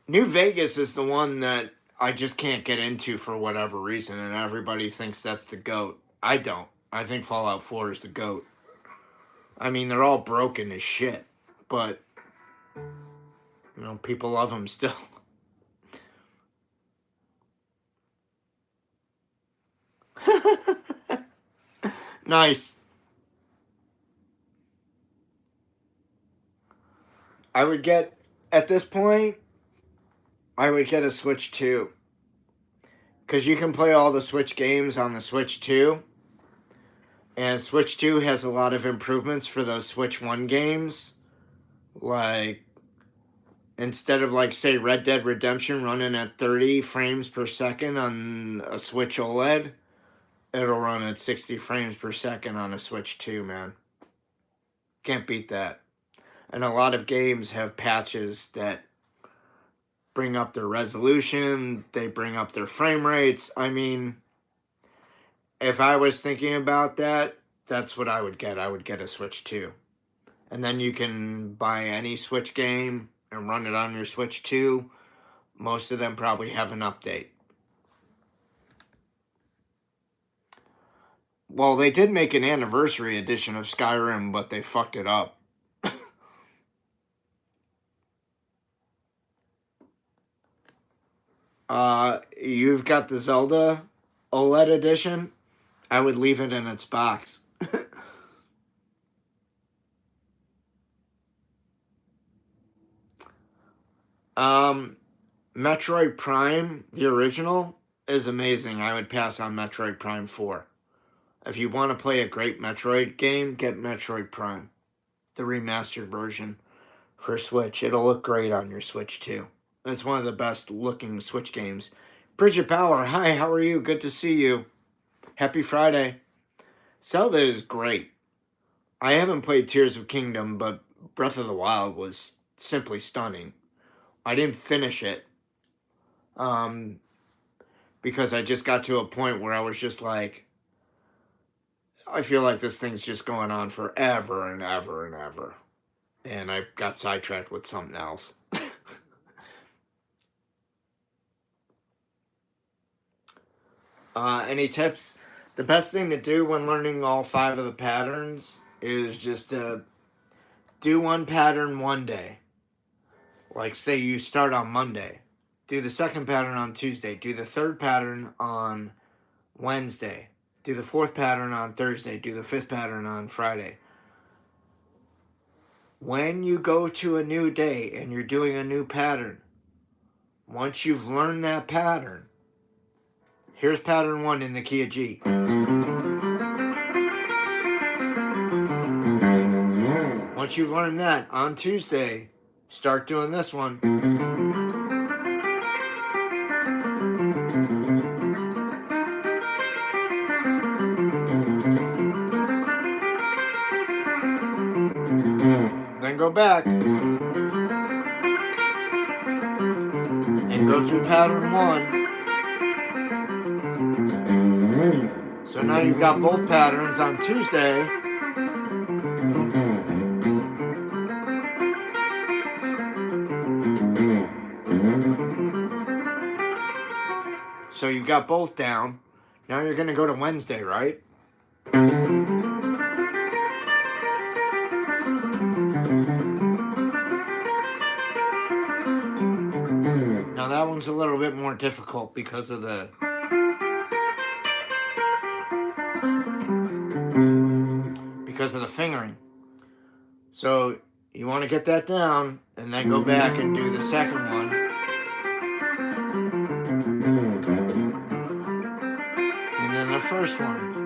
New Vegas is the one that I just can't get into for whatever reason, and everybody thinks that's the GOAT. I don't. I think Fallout 4 is the GOAT. I mean, they're all broken as shit, but, you know, people love them still. Nice. I would get, at this point, I would get a Switch 2. Because you can play all the Switch games on the Switch 2. And Switch 2 has a lot of improvements for those Switch 1 games. Like, instead of, like, say, Red Dead Redemption running at 30 frames per second on a Switch OLED, it'll run at 60 frames per second on a Switch 2, man. Can't beat that. And a lot of games have patches that bring up their resolution, they bring up their frame rates. I mean, if I was thinking about that, that's what I would get. I would get a Switch 2. And then you can buy any Switch game and run it on your Switch 2. Most of them probably have an update. Well, they did make an anniversary edition of Skyrim, but they fucked it up. You've got the Zelda OLED edition. I would leave it in its box. Metroid Prime, the original, is amazing. I would pass on Metroid Prime 4. If you want to play a great Metroid game, get Metroid Prime, the remastered version for Switch. It'll look great on your Switch too. It's one of the best looking Switch games. Bridget Power, hi, how are you? Good to see you. Happy Friday. Zelda is great. I haven't played Tears of Kingdom, but Breath of the Wild was simply stunning. I didn't finish it because I just got to a point where I was just like, I feel like this thing's just going on forever and ever and ever. And I got sidetracked with something else. Any tips? The best thing to do when learning all 5 of the patterns is just to do one pattern one day. Like, say you start on Monday. Do the second pattern on Tuesday. Do the third pattern on Wednesday. Do the fourth pattern on Thursday. Do the fifth pattern on Friday. When you go to a new day and you're doing a new pattern, once you've learned that pattern, here's pattern 1 in the key of G. Once you've learned that, on Tuesday, start doing this one. Then go back and go through pattern 1. So now you've got both patterns on Tuesday. So you've got both down. Now you're going to go to Wednesday, right? Now that one's a little bit more difficult because of the fingering. So you want to get that down and then go back and do the second one. And then the first one.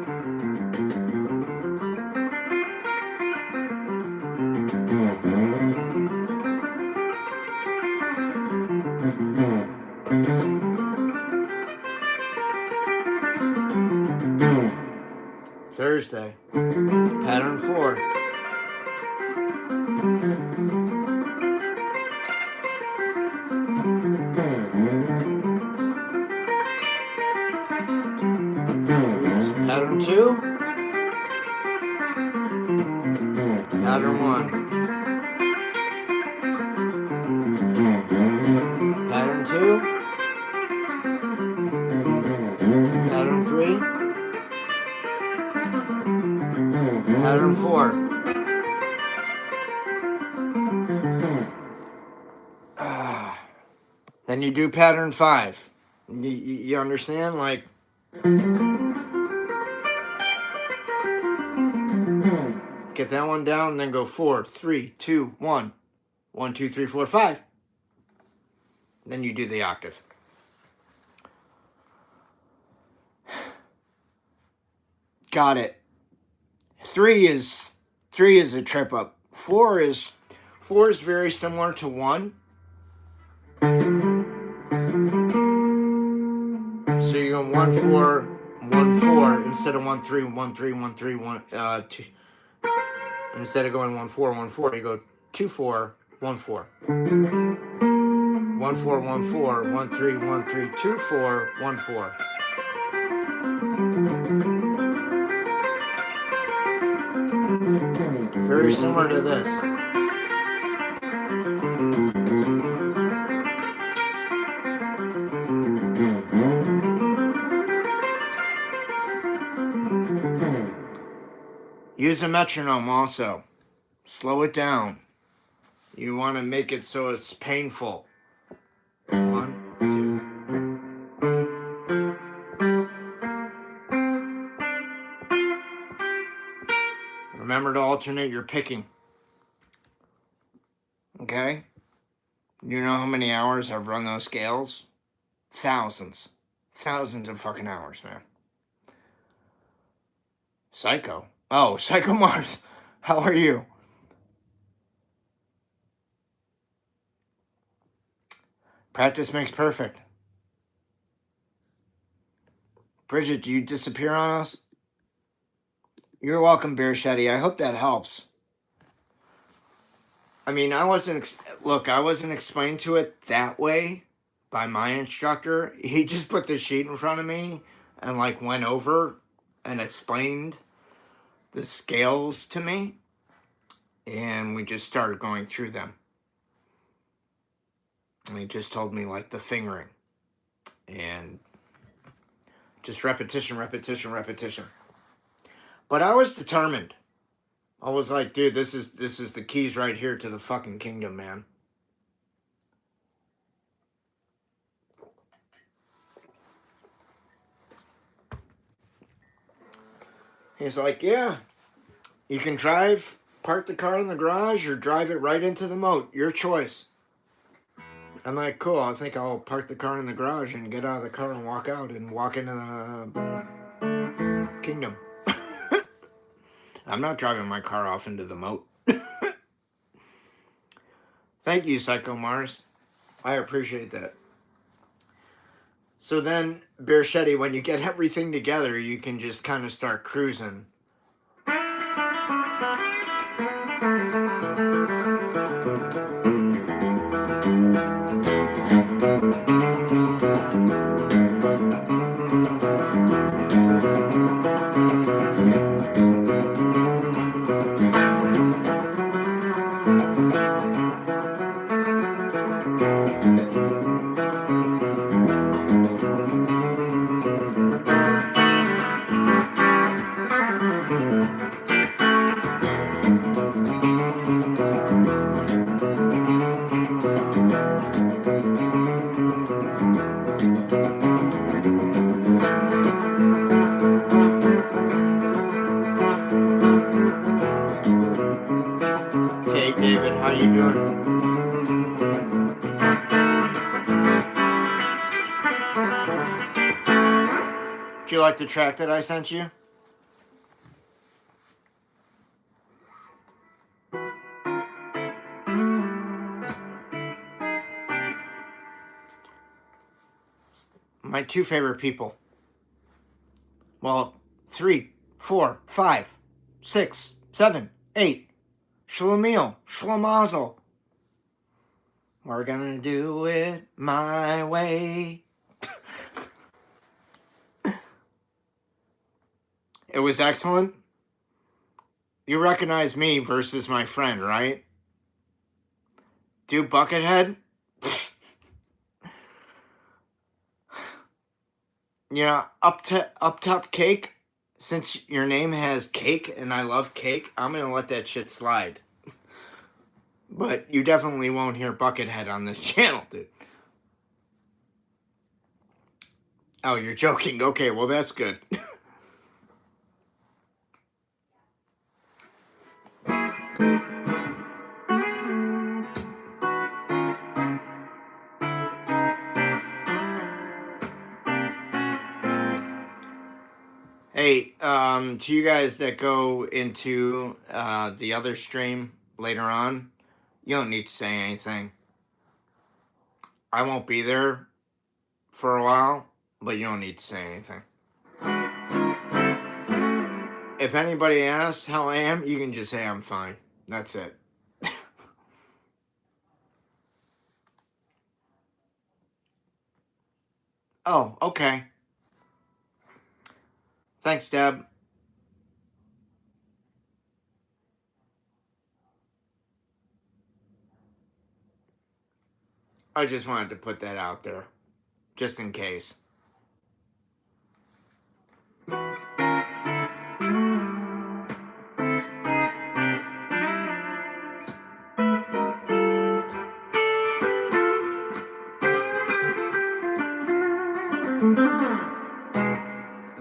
Thursday, pattern 4. 2, pattern 1, pattern 2, pattern 3, pattern 4. Then you do pattern 5. You understand? Like, get that one down, then go 4, 3, 2, 1. 1, 2, 3, 4, 5. Then you do the octave. Got it. 3 is a trip up. 4 is very similar to 1. So you go 1, 4, 1, 4 instead of 1, 3, 1, 3, 1, 3, 1, 2. Instead of going 1, 4, 1, 4, you go 2, 4, 1, 4. 1, 4, 1, 4, 1, 3, 1, 3, 2, 4, 1, 4. Very similar to this. Use a metronome also. Slow it down. You want to make it so it's painful. 1, 2. Remember to alternate your picking. Okay? You know how many hours I've run those scales? Thousands. Thousands of fucking hours, man. Psycho. Oh, Psycho Mars. How are you? Practice makes perfect. Bridget, do you disappear on us? You're welcome, Bear Shetty. I hope that helps. I mean, I wasn't explained to it that way by my instructor. He just put the sheet in front of me and like went over and explained the scales to me. And we just started going through them. And he just told me like the fingering. And just repetition, repetition, repetition. But I was determined. I was like, dude, this is the keys right here to the fucking kingdom, man. He's like, yeah, you can park the car in the garage or drive it right into the moat. Your choice. I'm like, cool, I think I'll park the car in the garage and get out of the car and walk out and walk into the kingdom. I'm not driving my car off into the moat. Thank you, Psycho Mars. I appreciate that. So then, Bear Shetty, when you get everything together, you can just kind of start cruising. Hey, David, how you doing? Do you like the track that I sent you? My two favorite people. Well, 3, 4, 5, 6, 7, 8. Shlemiel, Shlemazel. We're gonna do it my way. It was excellent. You recognize me versus my friend, right? Dude, Buckethead? You know, up top cake, since your name has cake and I love cake, I'm going to let that shit slide. But you definitely won't hear Buckethead on this channel, dude. Oh, you're joking. Okay, well, that's good. Hey, to you guys that go into the other stream later on, you don't need to say anything. I won't be there for a while, but you don't need to say anything. If anybody asks how I am, you can just say I'm fine. That's it. Oh, okay. Thanks, Deb. I just wanted to put that out there, just in case.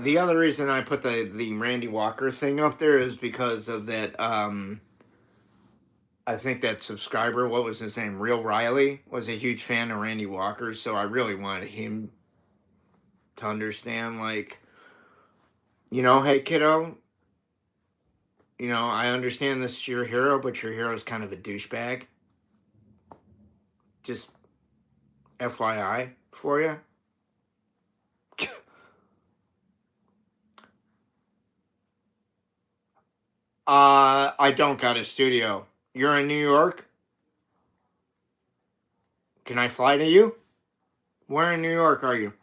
The other reason I put the Randy Walker thing up there is because of that. I think that subscriber, what was his name, Real Riley, was a huge fan of Randy Walker, so I really wanted him to understand, like, you know, hey kiddo, you know, I understand this is your hero, but your hero's kind of a douchebag. Just FYI for you. I don't got a studio. You're in New York? Can I fly to you? Where in New York are you?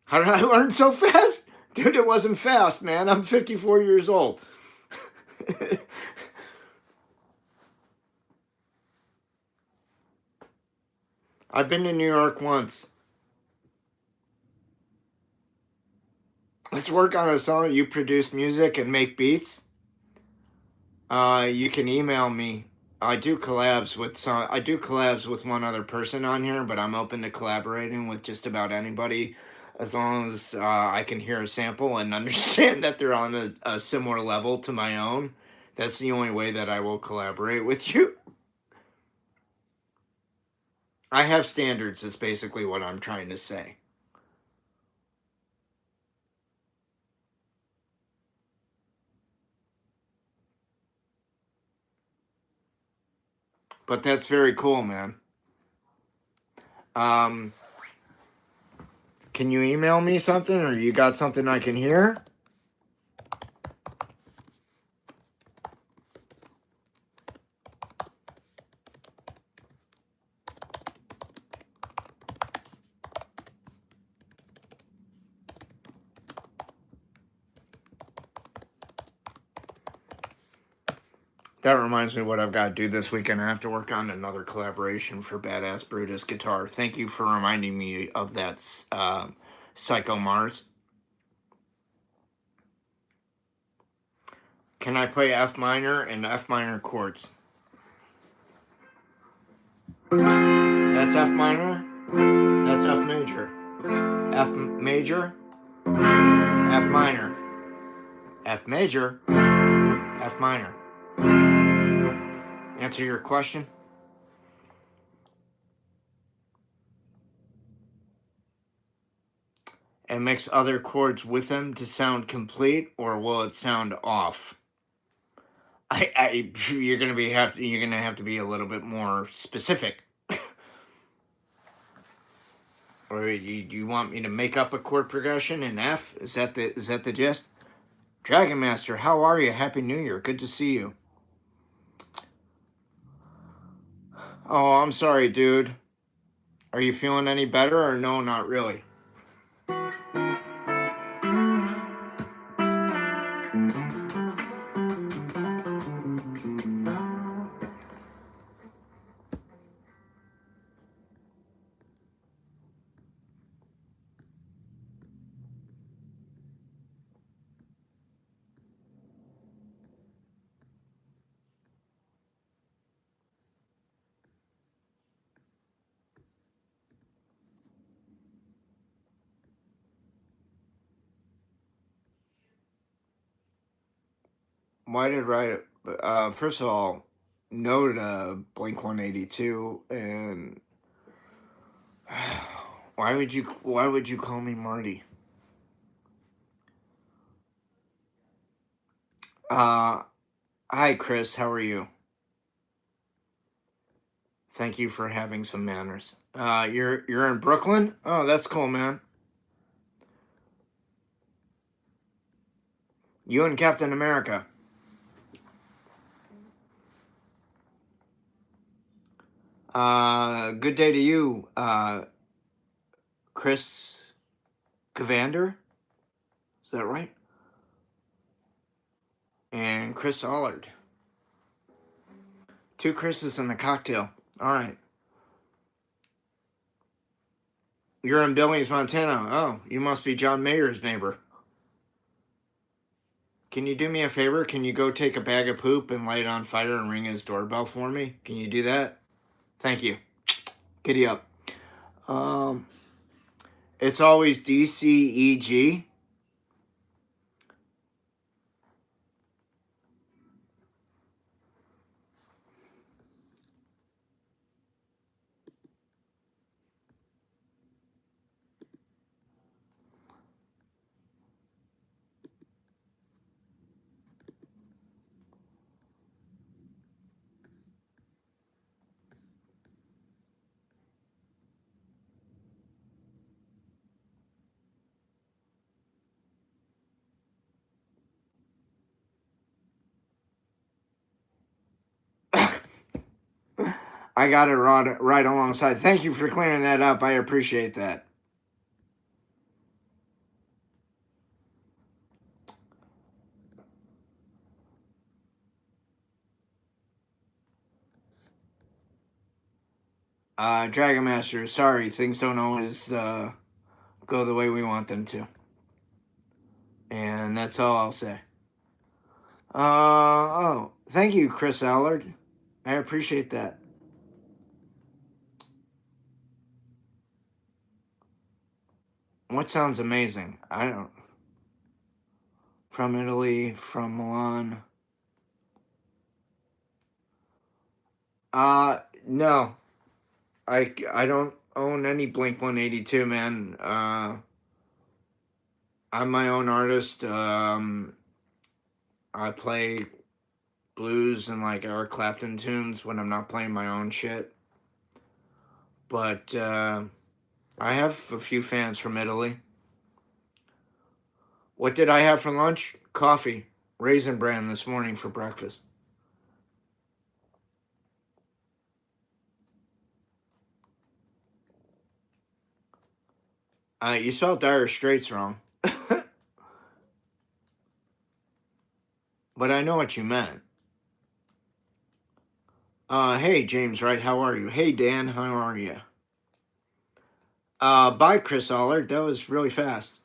How did I learn so fast? Dude, it wasn't fast, man. I'm 54 years old. I've been to New York once. Let's work on a song. You produce music and make beats. You can email me. I do collabs with one other person on here, but I'm open to collaborating with just about anybody as long as I can hear a sample and understand that they're on a similar level to my own. That's the only way that I will collaborate with you. I have standards, is basically what I'm trying to say. But that's very cool, man. Can you email me something, or you got something I can hear? That reminds me what I've got to do this weekend. I have to work on another collaboration for Badass Brutus Guitar. Thank you for reminding me of that, Psycho Mars. Can I play F minor and F minor chords? That's F minor. That's F major. F major. F minor. F major. F minor. Answer your question? And mix other chords with them to sound complete, or will it sound off? You're gonna have to be a little bit more specific. Or you want me to make up a chord progression in F? Is that the gist? Dragon Master, how are you? Happy New Year. Good to see you. Oh, I'm sorry, dude. Are you feeling any better, or no, not really? Why did write? First of all, no to Blink 182, and why would you call me Marty? Hi Chris, how are you? Thank you for having some manners. You're in Brooklyn? Oh, that's cool, man. You and Captain America. Good day to you, Chris Cavander. Is that right? And Chris Allard. Two Chris's in a cocktail. All right. You're in Billings, Montana. Oh, you must be John Mayer's neighbor. Can you do me a favor? Can you go take a bag of poop and light it on fire and ring his doorbell for me? Can you do that? Thank you. Giddy up. It's always DCEG. I got it right alongside. Thank you for clearing that up. I appreciate that. Dragon Master, sorry, things don't always go the way we want them to. And that's all I'll say. Oh, thank you, Chris Allard. I appreciate that. What sounds amazing? I don't. From Italy, from Milan. No. I don't own any Blink 182, man. I'm my own artist. I play blues and like Eric Clapton tunes when I'm not playing my own shit. But I have a few fans from Italy. What did I have for lunch? Coffee. Raisin Bran this morning for breakfast. You spelled Dire Straits wrong. But I know what you meant. Hey, James Wright, how are you? Hey, Dan, how are you? Bye, Chris Allard. That was really fast.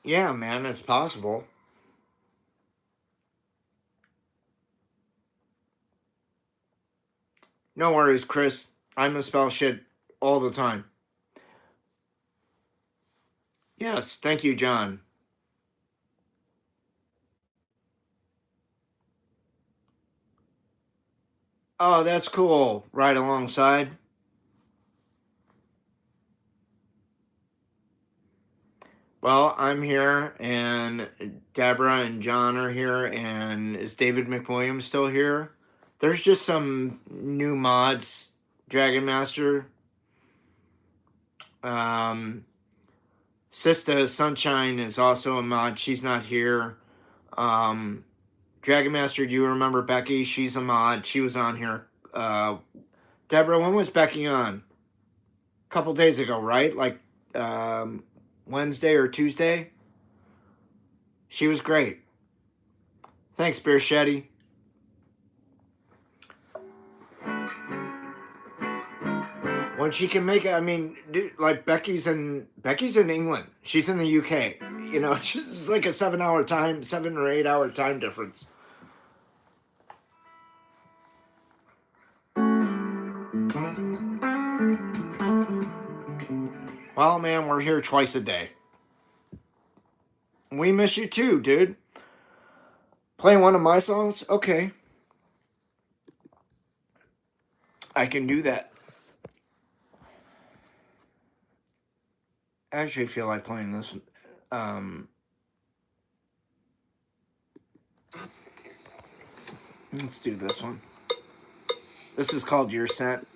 Yeah, man, it's possible. No worries, Chris. I misspell shit all the time. Yes, thank you, John. Oh, that's cool. Right alongside. Well, I'm here, and Deborah and John are here, and is David McWilliams still here? There's just some new mods. Dragon Master. Sista Sunshine is also a mod. She's not here. Dragon Master, do you remember Becky? She's a mod. She was on here. Deborah, when was Becky on? A couple days ago, right? Like Wednesday or Tuesday? She was great. Thanks, Beer Shetty. When she can make it, I mean, dude, like Becky's in England. She's in the UK. You know, it's just like a 7 or 8 hour time difference. Well, man, we're here twice a day. We miss you too, dude. Playing one of my songs? Okay. I can do that. I actually feel like playing this. Let's do this one. This is called Your Scent.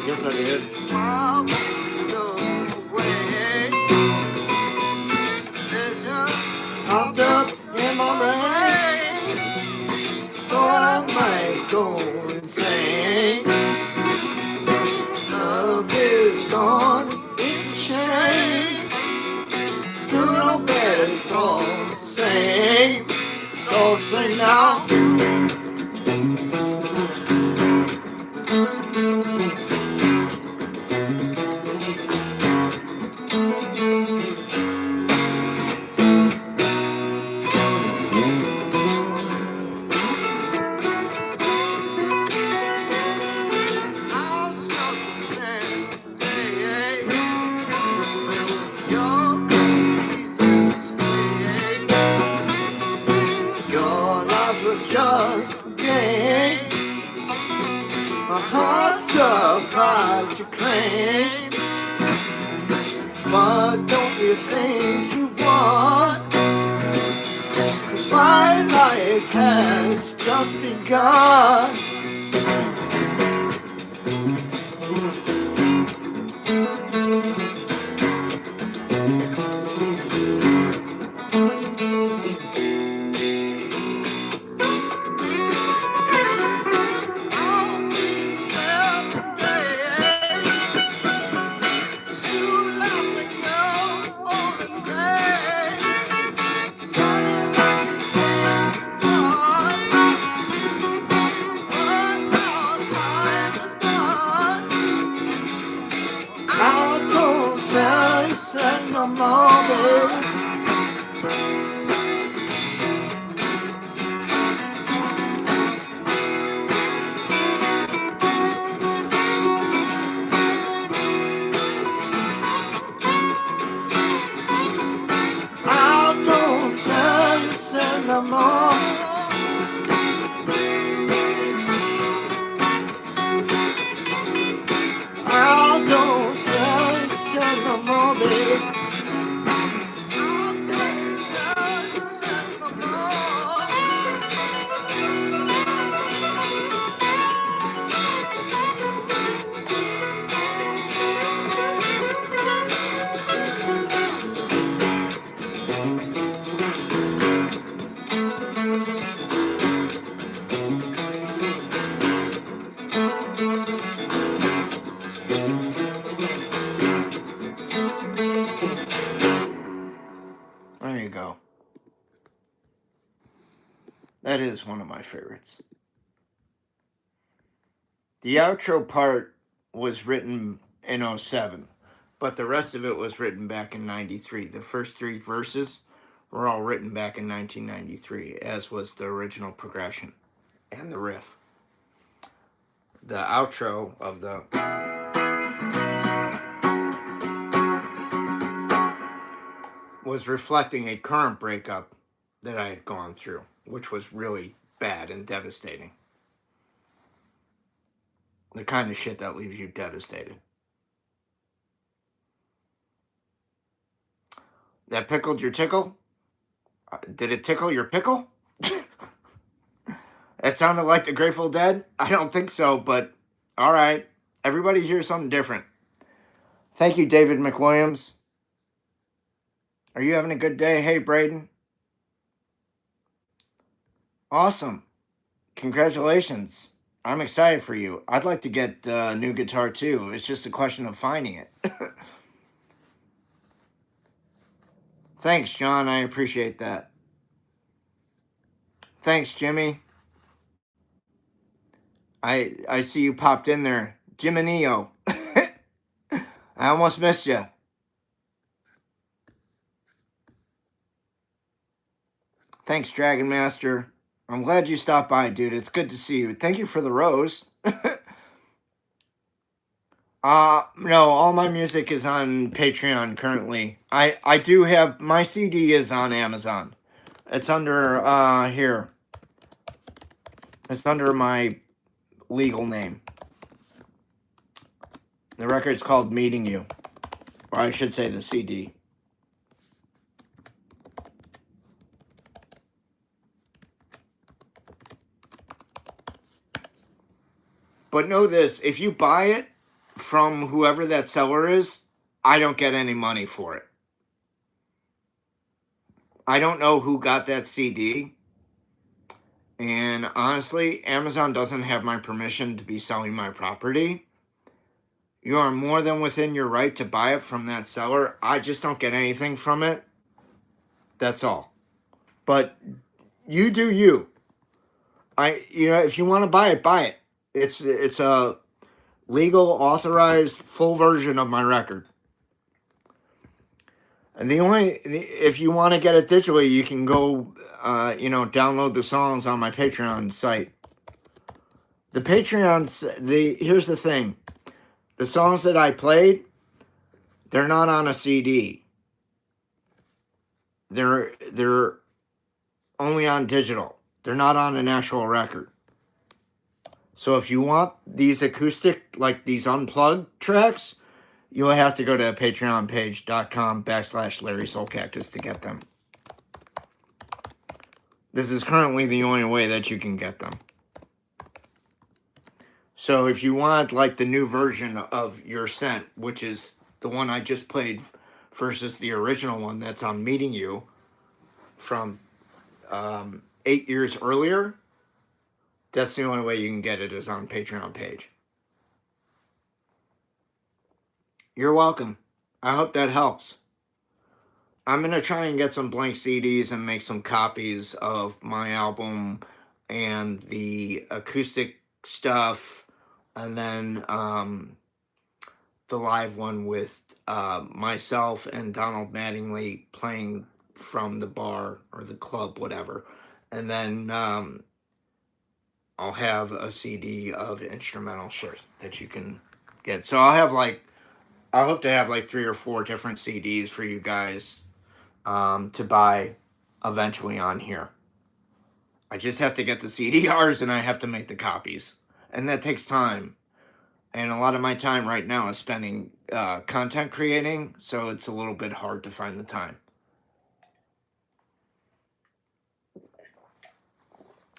Yes, I did. Hopped up in my brain, thought I might go insane. Love is gone, it's a shame. Do no better, it's all the same. It's all the same now. Just a game, a hard surprise to claim. But don't you think you won? 'Cause my life has just begun. There you go. That is one of my favorites. The outro part was written in 07, but the rest of it was written back in 93. The first 3 verses were all written back in 1993, as was the original progression. and the riff. The outro of the was reflecting a current breakup that I had gone through, which was really bad and devastating. The kind of shit that leaves you devastated. That pickled your tickle? Did it tickle your pickle? That sounded like the Grateful Dead? I don't think so, but all right. Everybody hears something different. Thank you, David McWilliams. Are you having a good day? Hey, Braden. Awesome. Congratulations. I'm excited for you. I'd like to get a new guitar too. It's just a question of finding it. Thanks, John. I appreciate that. Thanks, Jimmy. I see you popped in there. Jimineo. I almost missed you. Thanks, Dragon Master. I'm glad you stopped by, dude. It's good to see you. Thank you for the rose. No, all my music is on Patreon currently. I do have, my CD is on Amazon. It's under, here. It's under my legal name. The record's called Meeting You. Or I should say the CD. But know this, if you buy it from whoever that seller is, I don't get any money for it. I don't know who got that CD. And honestly, Amazon doesn't have my permission to be selling my property. You are more than within your right to buy it from that seller. I just don't get anything from it. That's all. But you do you. If you want to buy it, buy it. It's a legal, authorized, full version of my record. And if you want to get it digitally, you can go, download the songs on my Patreon site. The here's the thing. The songs that I played, they're not on a CD. They're only on digital. They're not on an actual record. So if you want these acoustic, like these unplugged tracks, you'll have to go to patreonpage.com/Larry Soulcactus to get them. This is currently the only way that you can get them. So if you want like the new version of Your Scent, which is the one I just played versus the original one that's on Meeting You from 8 years earlier, that's the only way you can get it is on Patreon page. You're welcome. I hope that helps. I'm going to try and get some blank CDs and make some copies of my album and the acoustic stuff, and then the live one with myself and Donald Mattingly playing from the bar or the club, whatever. And then I'll have a CD of instrumental shit that you can get. So I hope to have like 3 or 4 different CDs for you guys to buy eventually on here. I just have to get the CDRs and I have to make the copies. And that takes time. And a lot of my time right now is spending content creating, so it's a little bit hard to find the time.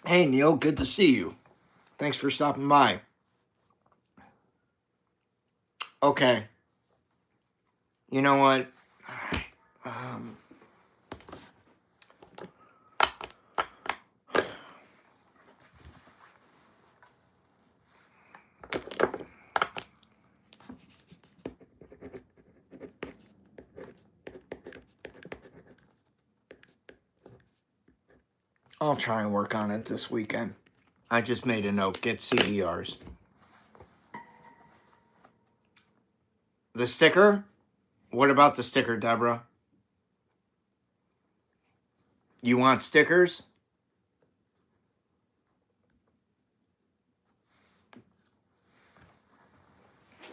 Hey, Neil, good to see you. Thanks for stopping by. Okay. You know what? I'll try and work on it this weekend. I just made a note. Get CDRs. The sticker? What about the sticker, Deborah? You want stickers?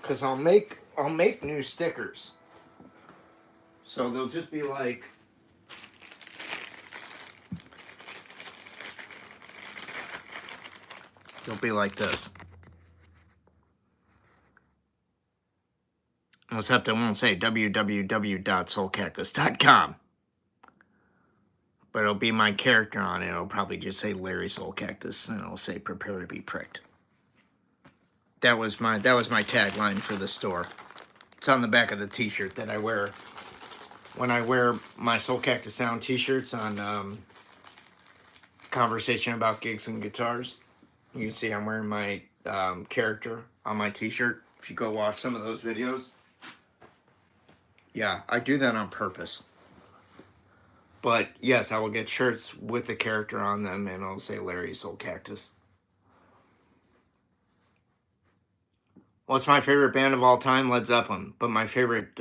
because I'll make new stickers. So they'll just be like, they'll be like this. Except I won't say www.soulcactus.com. But it'll be my character on it. It'll probably just say Larry Soulcactus, and it'll say "Prepare to be pricked." That was my tagline for the store. It's on the back of the T-shirt that I wear when I wear my Soulcactus Sound T-shirts on Conversation About Gigs and Guitars. You can see I'm wearing my character on my T-shirt. If you go watch some of those videos, yeah, I do that on purpose. But yes, I will get shirts with the character on them, and I'll say Larry Soulcactus. What's my favorite band of all time? Led Zeppelin. But my favorite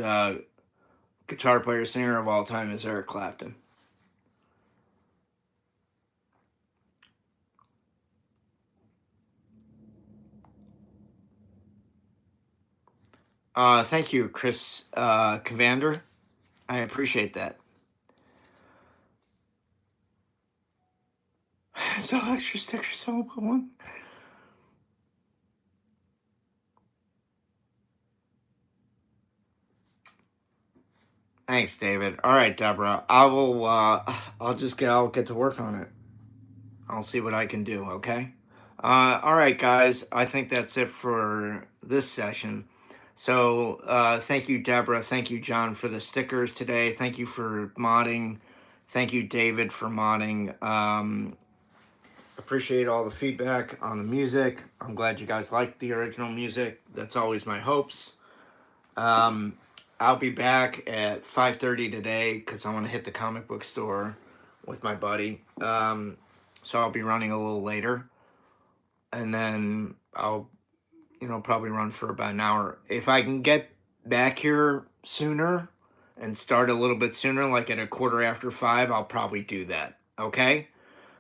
guitar player, singer of all time is Eric Clapton. Thank you, Chris Cavander. I appreciate that. Sell extra stickers, so I'll put one. Thanks, David. All right, Deborah. I'll get to work on it. I'll see what I can do, okay? All right, guys. I think that's it for this session. So thank you, Deborah. Thank you, John, for the stickers today. Thank you for modding. Thank you, David, for modding. Appreciate all the feedback on the music. I'm glad you guys liked the original music. That's always my hopes. I'll be back at 5:30 today because I want to hit the comic book store with my buddy. So I'll be running a little later. And then I'll, probably run for about an hour. If I can get back here sooner and start a little bit sooner, like at 5:15, I'll probably do that. Okay?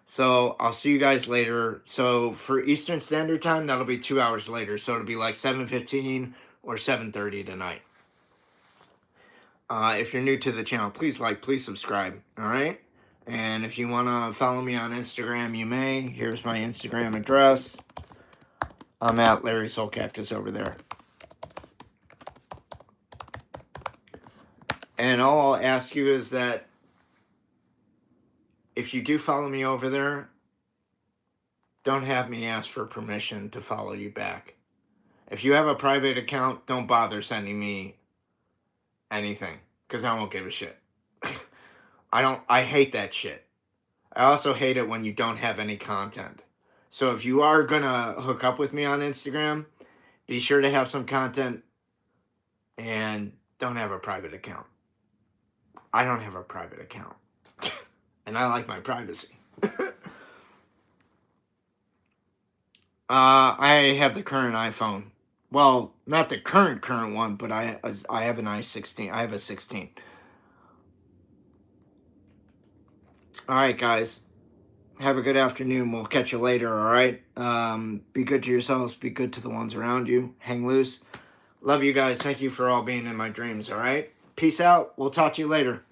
So I'll see you guys later. So for Eastern Standard Time, that'll be 2 hours later. So it'll be like 7:15 or 7:30 tonight. If you're new to the channel, please subscribe. All right? And if you want to follow me on Instagram, you may. Here's my Instagram address. I'm at Larry Soulcactus over there. And all I'll ask you is that if you do follow me over there, don't have me ask for permission to follow you back. If you have a private account, don't bother sending me anything, because I won't give a shit. I hate that shit. I also hate it when you don't have any content. So if you are gonna hook up with me on Instagram, be sure to have some content and don't have a private account. I don't have a private account. And I like my privacy. I have the current iPhone. Well, not the current one, but I have an i16. I have a 16. All right, guys. Have a good afternoon. We'll catch you later, all right? Be good to yourselves. Be good to the ones around you. Hang loose. Love you guys. Thank you for all being in my dreams, all right? Peace out. We'll talk to you later.